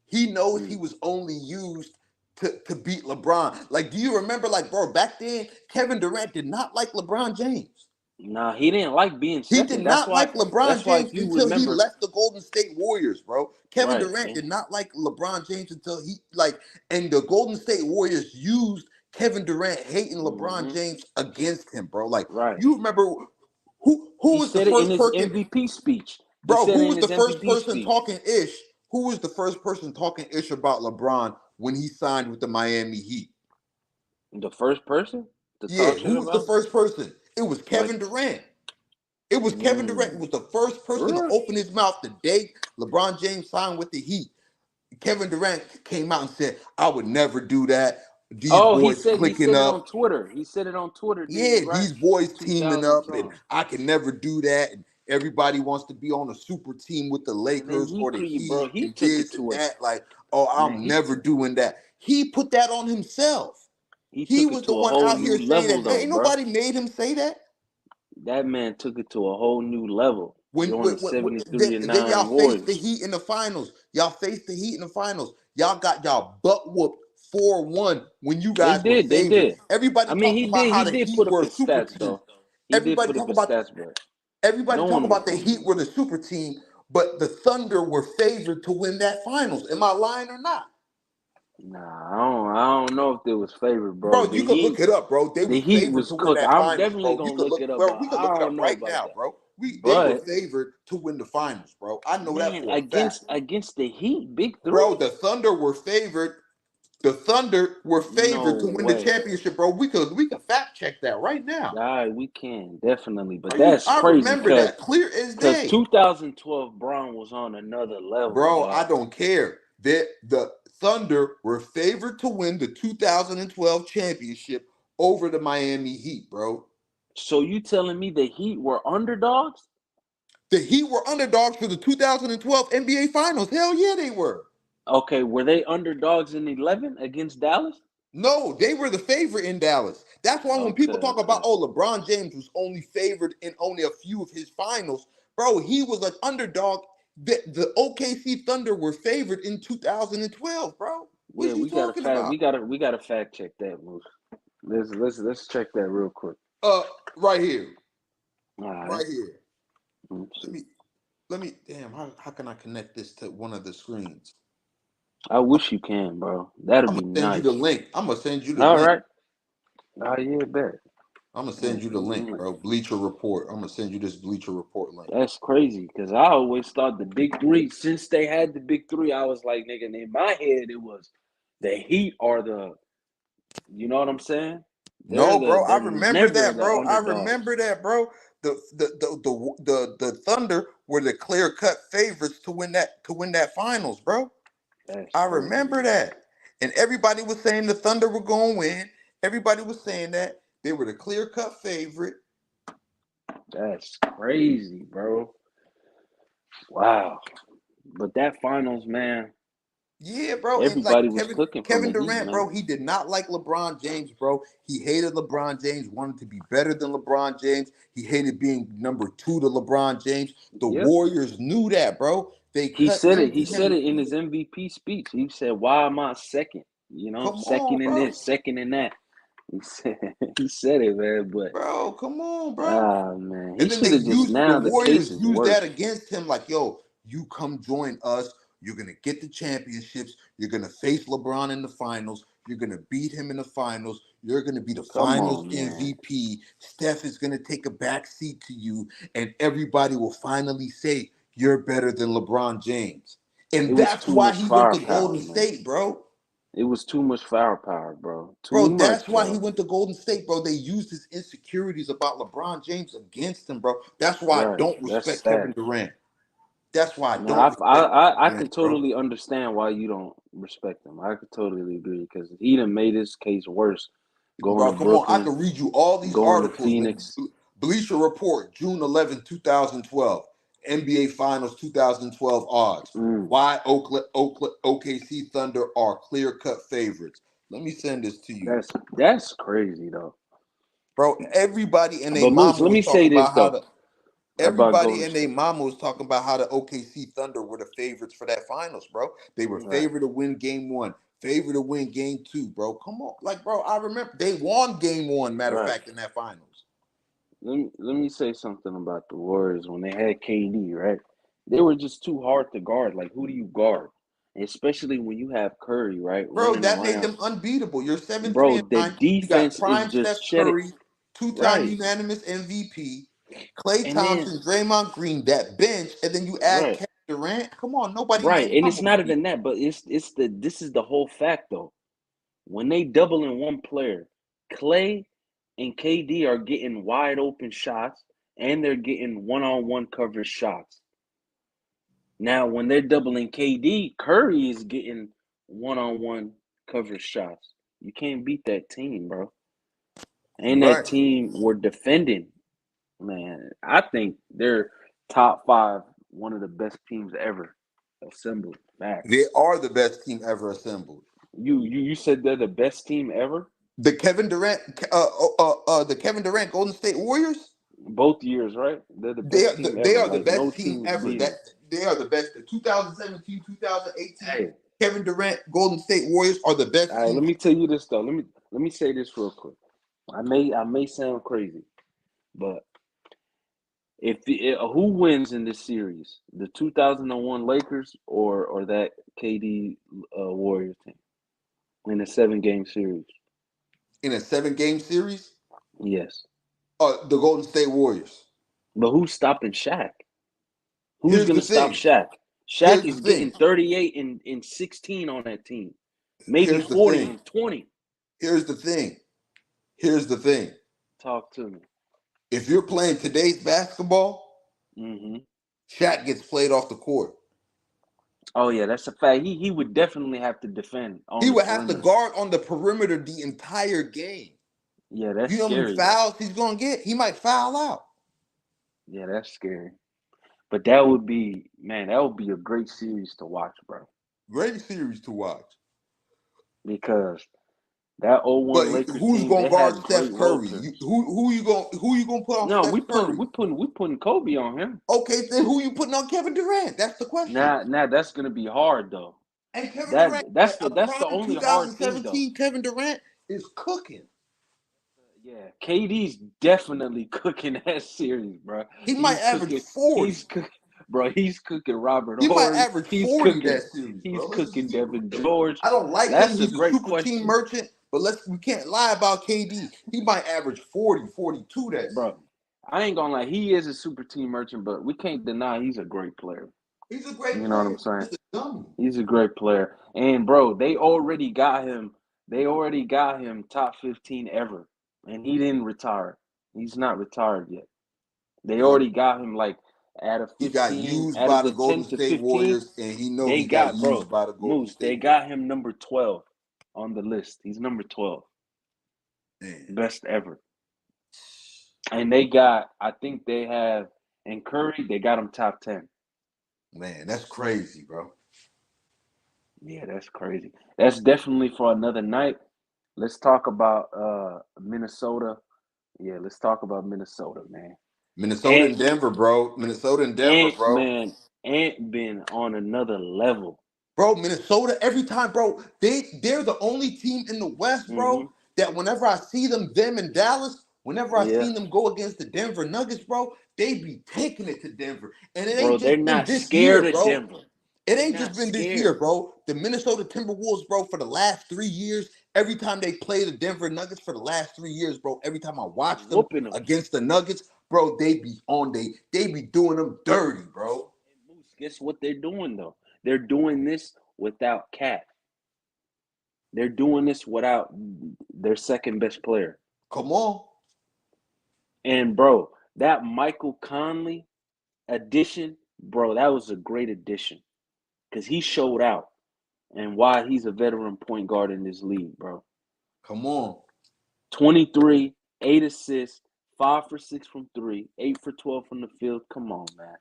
he knows he Mm, was only used to beat LeBron. Like, do you remember, like, bro, back then, Kevin Durant did not like LeBron James. nah, he didn't like being He second. did not like LeBron If James you until he remember, left the Golden State Warriors, bro. Kevin right, Durant did not like LeBron James until and the Golden State Warriors used Kevin Durant hating LeBron hmm James against him, bro. Like, right. you remember who He was the said it in first his person, MVP speech. He bro? said Who it in was the his first MVP person speech. talking ish? Who was the first person talking ish about LeBron when he signed with the Miami Heat? The first person to Yeah, talk shit who was the about him? first person? It was Like, Kevin Durant. It was Kevin Durant who mm, was the first person to for real? open his mouth the day LeBron James signed with the Heat. Kevin Durant came out and said, I would never do that. These Oh, boys he clicking said it up. on Twitter. He said it on Twitter, didn't Yeah, he? Right? these boys teaming up, and 2020. I can never do that. And everybody wants to be on a super team with the And then Lakers or the bro, Heat he and took it this and to a that. Like, oh, man. I'm never doing that. He put that on himself. He He took it was the to a one whole out new here saying level, that. though, Ain't bro. nobody made him say that. That man took it to a whole new level. Joining Then 73 and then y'all 9 faced the Warriors. Heat in the finals. Y'all faced the Heat in the finals. Y'all got y'all butt whooped 4-1 when you They guys were did, they favored. did. I Everybody mean, talking about he how the did Heat put up were a his super stats team. though. He did Everybody put up talk his about stats, but everybody no talk one. about the Heat were the super team, but the Thunder were favored to win that finals. Am I lying or not? Nah, I don't know if they was favored, bro. Bro, you could look it up, bro. They The was Heat favored was to win cooked. that I'm finals, definitely bro. You gonna could look look, it up, bro. but We could I look it don't up know right about now, that. bro. They were But favored to win the finals, bro. I know that man, for a fact. against the Heat, big Bro, three? the Thunder were favored. The Thunder were No favored to win the way. championship, bro. We could fact check that right now. We can definitely, but Bro, that's I crazy remember that clear as because day. 2012 Brown was on another level, Bro, I dog. don't care. The Thunder were favored to win the 2012 championship over the Miami Heat, bro. So you telling me the Heat were underdogs? The Heat were underdogs for the 2012 NBA Finals. Hell yeah, they were. Okay, were they underdogs in 11 against Dallas? No, they were the favorite in Dallas. That's why when Okay, people talk about, okay. oh, LeBron James was only favored in only a few of his finals, bro, he was an underdog. The OKC Thunder were favored in 2012, bro. What Yeah, you we gotta talking fact about? we gotta fact check that, Moose. Let's check that real quick. Uh, right here, All right. right here. Let's Let see. me, Damn, how can I connect this to one of the screens? I wish you can, bro. That'd I'm be gonna send you the nice. link. I'm gonna send you the All link. right. Oh yeah, bet. I'm gonna Yeah, send you the send me the link, link. bro. Bleacher Report. I'm gonna send you this Bleacher Report link. That's crazy because I always thought the big three, since they had the big three, I was like, nigga, in my head, it was the Heat are the, you know what I'm saying? No, bro, I They're remember never that, the bro. I underdogs. remember that, bro. The Thunder were the clear cut favorites to win that finals, bro. That's I crazy. remember that, and everybody was saying the Thunder were going to win. Everybody was saying that they were the clear cut favorite. That's crazy, bro. Wow. But that finals, man, Yeah, bro, and like everybody was cooking from Kevin the Heat, Durant, man. bro, he did not like LeBron James, bro. He hated LeBron James, wanted to be better than LeBron James. He hated being number two to LeBron James. The Yep. Warriors knew that, bro. They He cut said it. into He him. said it in his MVP speech. He said, "Why am I second? You know, Come on, second in bro. this, second in that." He said, he said it, man. But Bro, come on, bro. man, he And then should have just the now. The case Warriors is used that worse. against him, like, yo, you come join us. You're gonna get the championships. You're gonna face LeBron in the finals. You're gonna beat him in the finals. You're gonna be the Come finals on, man. MVP. Steph is gonna take a back seat to you, and everybody will finally say you're better than LeBron James. It And was that's too why much he went to firepower, Golden man. State, bro. It was too much firepower, bro. Too Bro, much, that's why he bro. went to Golden State, bro. They used his insecurities about LeBron James against him, bro. That's why I Right. don't That's respect Kevin sad. Durant. That's why I No, don't respect I Durant, can bro. totally understand why you don't respect him. I could totally agree because he done made his case worse. Going to Bro, come on. I Brooklyn, can read you all these going to articles, man. Phoenix. Bleacher Report, June 11, 2012. NBA Finals 2012 odds. Mm, Why OKC Thunder are clear-cut favorites. Let me send this to you. that's crazy though. Bro, everybody and their But Moose, mama let was me say talking this about how though the about Everybody Golden and their State. mama was talking about how the OKC Thunder were the favorites for that finals, bro. They were Right. favored to win game one, favored to win game two, bro. Come on. Like, bro, I remember they won game one, matter of Right. fact, in that finals. Let me say something about the Warriors when they had KD, right? They were just too hard to guard. Like, who do you guard? Especially when you have Curry, right, Bro, running that made around. them unbeatable. You're 7-3 Bro, and the 9. You got defense is prime just Steph shedding. Curry, two-time Right. unanimous MVP, Klay And then, Thompson, Draymond Green, that bench, and then you add right, Kevin Durant. Come on, nobody in right. their And it's mama would not beat. even that, but this is the whole fact though. When they double in one player, Clay and KD are getting wide open shots and they're getting one-on-one coverage shots. Now, when they're doubling KD, Curry is getting one-on-one coverage shots. You can't beat that team, bro. And that Right. team were defending. Man, I think they're top five, one of the best teams ever assembled. They Facts. are the best team ever assembled. You said they're the best team ever? The Kevin Durant Golden State Warriors. Both years, right? They're the best team They ever. are the Like no best team team ever. beat That them. they are the best. The 2017, 2018 Hey, Kevin Durant Golden State Warriors are the all best right. team. Let me tell you this though. Let me say this real quick. I may sound crazy, but who wins in this series, the 2001 Lakers or that KD Warriors team in a 7-game series? In a 7-game series. Yes, The Golden State Warriors. but who's stopping Shaq? Who's Here's the gonna stop thing. Shaq? Shaq Here's the is getting thing. 38 and 16 on that team, maybe Here's the 40 thing. and 20. Here's the thing. Here's the thing. Talk to me. If you're playing today's basketball, Hmm. Shaq gets played off the court. Oh yeah, that's a fact. He would definitely have to defend on He the would have to perimeter. guard on the perimeter the entire game. Yeah, that's You know how many scary though. fouls he's gonna get? He might foul out. Yeah, that's scary. But that would be, man, that would be a great series to watch, bro. Great series to watch. Because that But 0-1 Lakers who's team, gonna they guard had great Steph role Curry? players. Who you gonna put on No, Steph Curry? we putting Kobe on him. Okay, then who you putting on Kevin Durant? That's the question. Now that's gonna be hard though. And Kevin Durant, That's the prior to only hard thing though. 2017, Kevin Durant is cooking. Yeah, KD's definitely cooking that series, bro. He might He's average cooking. 40. He's cooking, bro. He's cooking Robert He might Horry. average He's 40 cooking. that series, He's bro. Let's just cooking keep Devin it real. George. I don't like him. That's a He's a great super team question, merchant, but we can't lie about KD. He might average 40, 42 that series. bro. I ain't gonna lie. He is a super team merchant, but we can't deny he's a great player. He's a great You know what player. I'm saying? He's a dummy. He's a great player. And bro, they already got him. They already got him top 15 ever, and he didn't retire. He's not retired yet. They Yeah. already got him like out of He got 15, used out by of the the Golden 10 to State 15. Warriors, and he know They he got got bro used by the Golden Moose. They State Warriors. got him number 12 on the list. He's number 12, Man, best ever. And they got, I think they have, and Curry. They got him top 10. man, that's crazy, bro. Yeah, that's crazy. That's definitely for another night. Let's talk about Minnesota. Yeah, let's talk about Minnesota, man. Minnesota Ant and Denver, bro. Minnesota and Denver, Ant bro. man, Ant been on another level. Bro, Minnesota, every time, bro, they're the only team in the West, Mm-hmm. bro, that whenever I see them in Dallas, whenever I Yeah, seen them go against the Denver Nuggets, bro, they be taking it to Denver. And it bro, ain't they're just been not this scared year, of bro. Denver. It They're ain't just not been this year, scared. bro. The Minnesota Timberwolves, bro, for the last 3 years, every time they play the Denver Nuggets for the last 3 years, bro, every time I watch them Whooping them. against the Nuggets, bro, they be doing them dirty, bro. And Moose, guess what they're doing though? They're doing this without Cat. They're doing this without their second best player. Come on. And bro, that Michael Conley addition, bro, that was a great addition because he showed out and why he's a veteran point guard in this league, bro. Come on. 23, 8 assists, 5 for 6 from three, 8 for 12 from the field. Come on, man.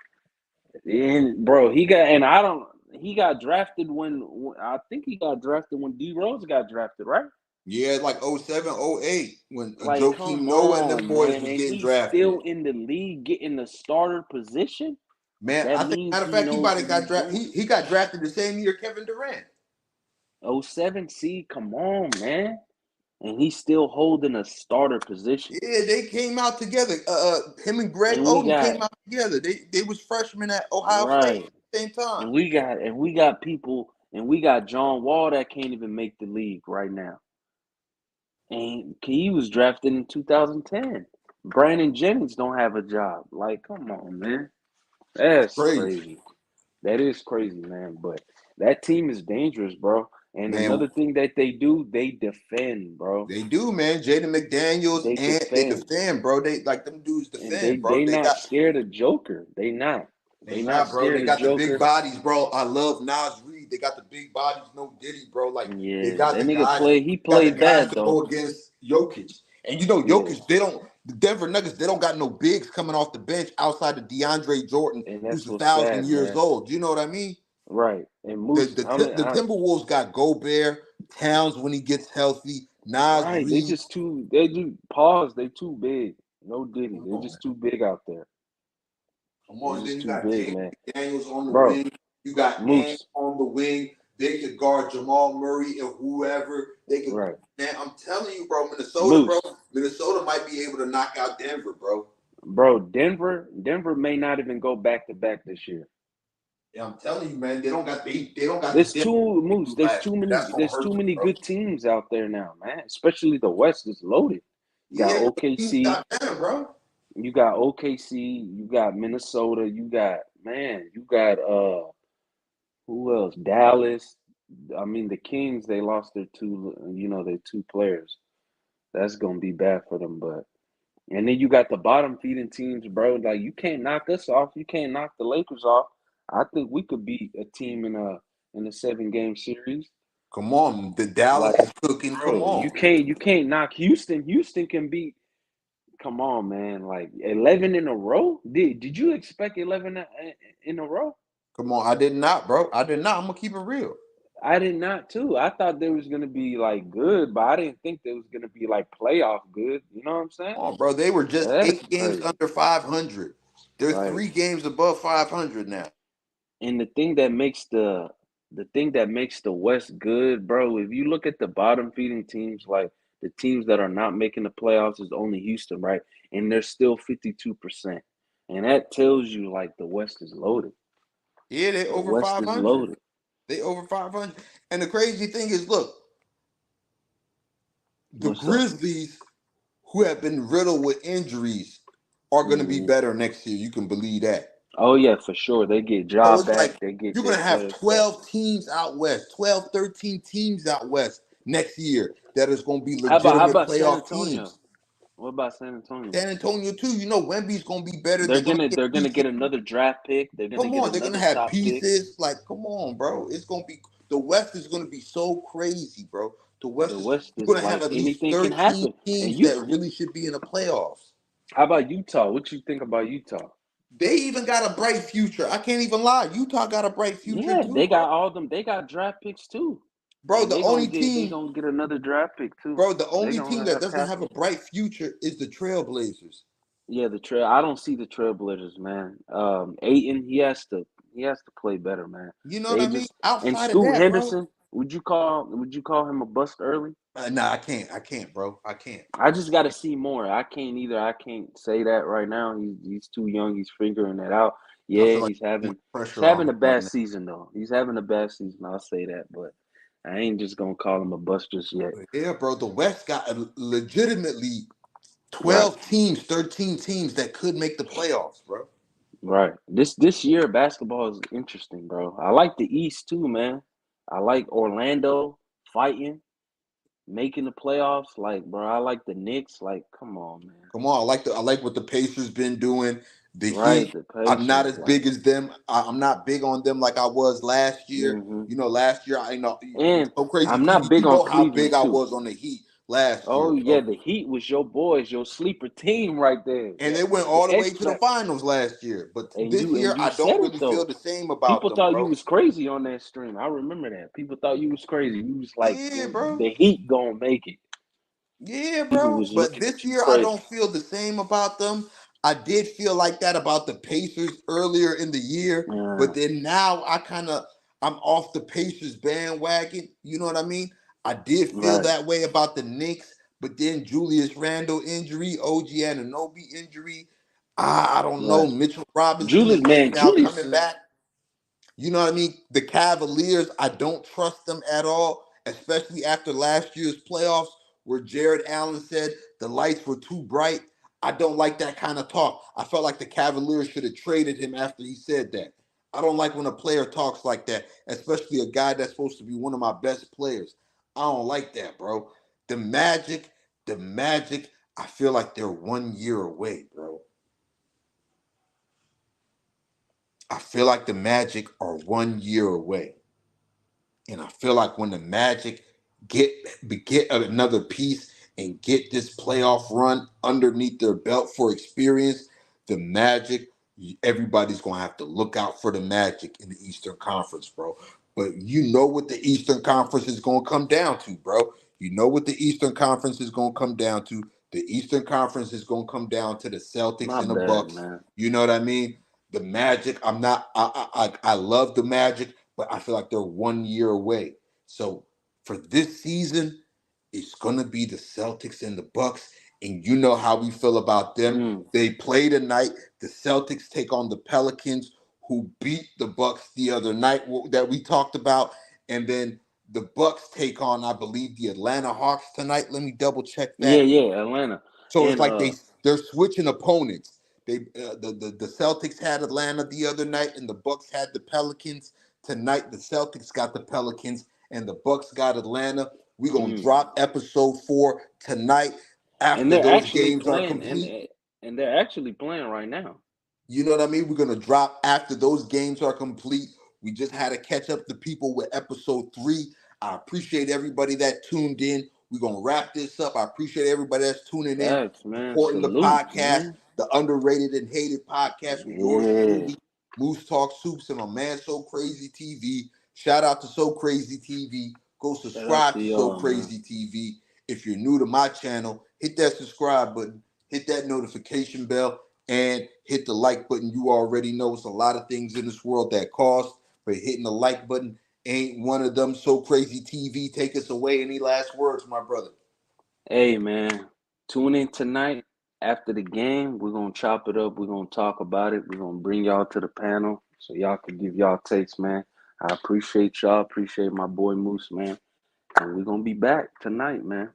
And bro, he got drafted when I think he got drafted when D Rose got drafted, right? Yeah, like '07, '08 when Like, Joakim come Noah and them on, boys man. was And getting he's drafted. still in the league getting the starter position. Man, That I think means matter of he fact, he knows might have what got he's drafted. doing. He got drafted the same year Kevin Durant. '07, see, come on, man. And he's still holding a starter position. Yeah, they came out together. Him and Greg And we Oden got came out together. They was freshmen at Ohio State right. at the same time. We got John Wall that can't even make the league right now. And he was drafted in 2010. Brandon Jennings don't have a job. Like, come on, man. That's Crazy, crazy. That is crazy, man. But that team is dangerous, bro. And man. another thing that they do, they defend, bro. They do, man. Jaden McDaniels They and they defend. defend, bro. They like them dudes And defend, bro. they not scared of Joker. They not. They They not not, bro. scared They of got the big Joker. bodies, bro. I love Nas Reed. They got the big bodies, no Diddy, bro. Like they Yeah, got that the nigga guys. he Got the played guys bad to though. go against Jokic. And you know, Yeah. Jokic, the Denver Nuggets, they don't got no bigs coming off the bench outside of DeAndre Jordan, And who's that's a what's thousand sad, years man. old. You know what I mean? Right. And The Moose, the, the Timberwolves got Gobert, Towns when he gets healthy, Nas right. They Reed. just they do pause, they too big. No Diddy. Come They're on, man. just too big out there. Come They're on. And then just you too got big, Jaden man. McDaniels on the Bro, wing. You got Ant Moose. on the wing. They could guard Jamal Murray and whoever. They could. Right. Man, I'm telling you, bro. Moose. Minnesota might be able to knock out Denver, bro. Bro, Denver may not even go back to back this year. Yeah, I'm telling you, man. They don't got the There's depth too Moose. last year. That's gonna There's hurt too them, many bro. good teams out there now, man. Especially the West is loaded. You got Yeah, teams OKC, got better, bro. you got Minnesota, you got who else? Dallas. I mean the Kings, they lost their two players. That's gonna be bad for them, but and then you got the bottom feeding teams, bro. Like you can't knock us off. You can't knock the Lakers off. I think we could beat a team in a 7-game series. Come on, the Dallas Like, is cooking. Come bro, on, you can't knock Houston. Houston can beat. Come on, man. Like 11 in a row. Did you expect 11 in a row? come on. I did not, bro. I did not. I'm gonna keep it real. I did not too. I thought they was gonna be like good, but I didn't think they was gonna be like playoff good. You know what I'm saying? Come on, bro. They were just That's 8 games crazy, under 500. They're right? 3 games above 500 now. And the thing that makes the West good, bro, if you look at the bottom feeding teams, like the teams that are not making the playoffs is only Houston, right? And they're still 52%. And that tells you like the West is loaded. Yeah, they The over West is 500. loaded. They over 500. And the crazy thing is, look, the What's up? Grizzlies, who have been riddled with injuries, are going to be Hmm. better next year. You can believe that. Oh yeah, for sure. They get So job it's back, like they get you're going their to have players back. 12 teams out west, 12, 13 teams out west next year that is going to be How legitimate about San playoff Antonio? teams. What about San Antonio? San Antonio, too. You know, Wemby's going to be better. They're going to get They're gonna pieces. get another draft pick. They're gonna Come get on, they're going to another have top pick. pieces. Like, come on, bro. It's going to be, the West is going to be so crazy, bro. The The West is, West you're is going to have like at least anything can 13 happen. And teams you, that really should be in the playoffs. how about Utah? What you think about Utah? They even got a bright future. I can't even lie. Utah got a bright future Yeah, too, they bro. got all them. They got draft picks too, Bro, and the only they team, gonna get another draft pick too. bro, the They only team gonna that have doesn't have a capital. bright future is the Trailblazers. Yeah, the trail. I don't see the Trailblazers, man. Aiton, he has to play better, man. You know what They I mean? just and Outside of Scoot that, bro, Henderson. Would you call him a bust early? nah, I can't. I can't, bro. I can't. I just got to see more. I can't either. I can't say that right now. He's too young. He's figuring that out. I Yeah, feel like too much he's pressure on having him a right bad now. season though. He's having a bad season. I'll say that, but I ain't just gonna call him a bust just yet. But yeah, bro, the West got legitimately Right, 12 teams, 13 teams that could make the playoffs, bro. right. This year basketball is interesting, bro. I like the East too, man. I like Orlando fighting, making the playoffs. Like, bro, I like the Knicks. Like, come on, man. Come on, I like what the Pacers been doing. The Right, Heat, the I'm not Pacers. as Like, big as them. I'm not big on them like I was last year. hmm You know, last year I know and so crazy. I'm PB, not big you on know how big Cleveland I too. was on the Heat last year, Oh bro. yeah, the Heat was your boys, your sleeper team right there. And they went The all the way X to the Factor. finals last year. But this year, And you I said don't it really feel though. the same about People them, thought you bro. was crazy on that stream. I remember that. People thought you was crazy. You was like, Yeah, bro. the Heat gonna make it. Yeah, People bro. was But looking this at you year, I crazy. don't feel the same about them. I did feel like that about the Pacers earlier in the year, but Yeah, then now I'm off the Pacers bandwagon. You know what I mean? I did feel right. that way about the Knicks, but then Julius Randle injury, OG Anunoby injury. I don't know. Right. Mitchell Robinson is just now Julius coming is back. You know what I mean? The Cavaliers, I don't trust them at all, especially after last year's playoffs where Jared Allen said the lights were too bright. I don't like that kind of talk. I felt like the Cavaliers should have traded him after he said that. I don't like when a player talks like that, especially a guy that's supposed to be one of my best players. I don't like that, bro. The Magic, the Magic, I feel like they're 1 year away, bro. I feel like the Magic are 1 year away. And I feel like when the Magic get get another piece and get this playoff run underneath their belt for experience, the Magic, everybody's gonna have to look out for the Magic in the Eastern Conference, bro. But you know what the Eastern Conference is gonna come down to, bro. You know what the Eastern Conference is gonna come down to. The Eastern Conference is gonna come down to the Celtics my and the bad, Bucks. man. You know what I mean? The Magic, I'm not. I love the Magic, but I feel like they're 1 year away. So for this season, it's gonna be the Celtics and the Bucks, and you know how we feel about them. Mm. They play tonight. The Celtics take on the Pelicans, who beat the Bucks the other night that we talked about, and then the Bucks take on, I believe, the Atlanta Hawks tonight. Let me double check Yeah, that. yeah, Atlanta. So it's And like they're switching opponents. The Celtics had Atlanta the other night, and the Bucks had the Pelicans tonight. The Celtics got the Pelicans, and the Bucks got Atlanta. We're gonna mm, drop episode 4 tonight and after they're those actually games are playing complete. and they're actually playing right now. You know what I mean? We're gonna drop after those games are complete. We just had to catch up to people with episode 3. I appreciate everybody that tuned in. We're going to wrap this up. I appreciate everybody that's tuning in, Facts, man. supporting the Salute, podcast, man. the underrated and hated podcast with yours Yeah. truly, Moosetalkshoops, and my man So Crazy TV. Shout out to So Crazy TV. Go Shout out subscribe to to So y'all, man. Crazy TV. If you're new to my channel, hit that subscribe button, hit that notification bell, and hit the like button. You already know it's a lot of things in this world that cost, but hitting the like button ain't one of them. So Crazy TV, take us away. Any last words, my brother? Hey, man. Tune in tonight after the game. We're going to chop it up. We're going to talk about it. We're going to bring y'all to the panel so y'all can give y'all takes, man. I appreciate y'all. Appreciate my boy Moose, man. And we're going to be back tonight, man.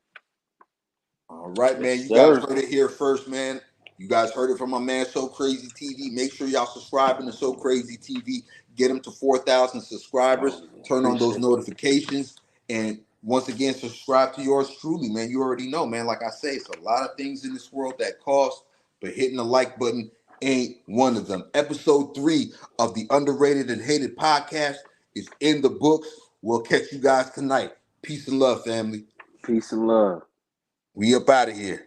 All right, Yes, man. You guys sir. heard it here first, man. You guys heard it from my man, So Crazy TV. Make sure y'all subscribing to So Crazy TV. Get them to 4,000 subscribers. Oh, yeah. Turn on those Appreciate that. notifications. And once again, subscribe to yours truly, man. You already know, man. Like I say, it's a lot of things in this world that cost, but hitting the like button ain't one of them. Episode 3 of the Underrated and Hated podcast is in the books. We'll catch you guys tonight. Peace and love, family. Peace and love. We up out of here.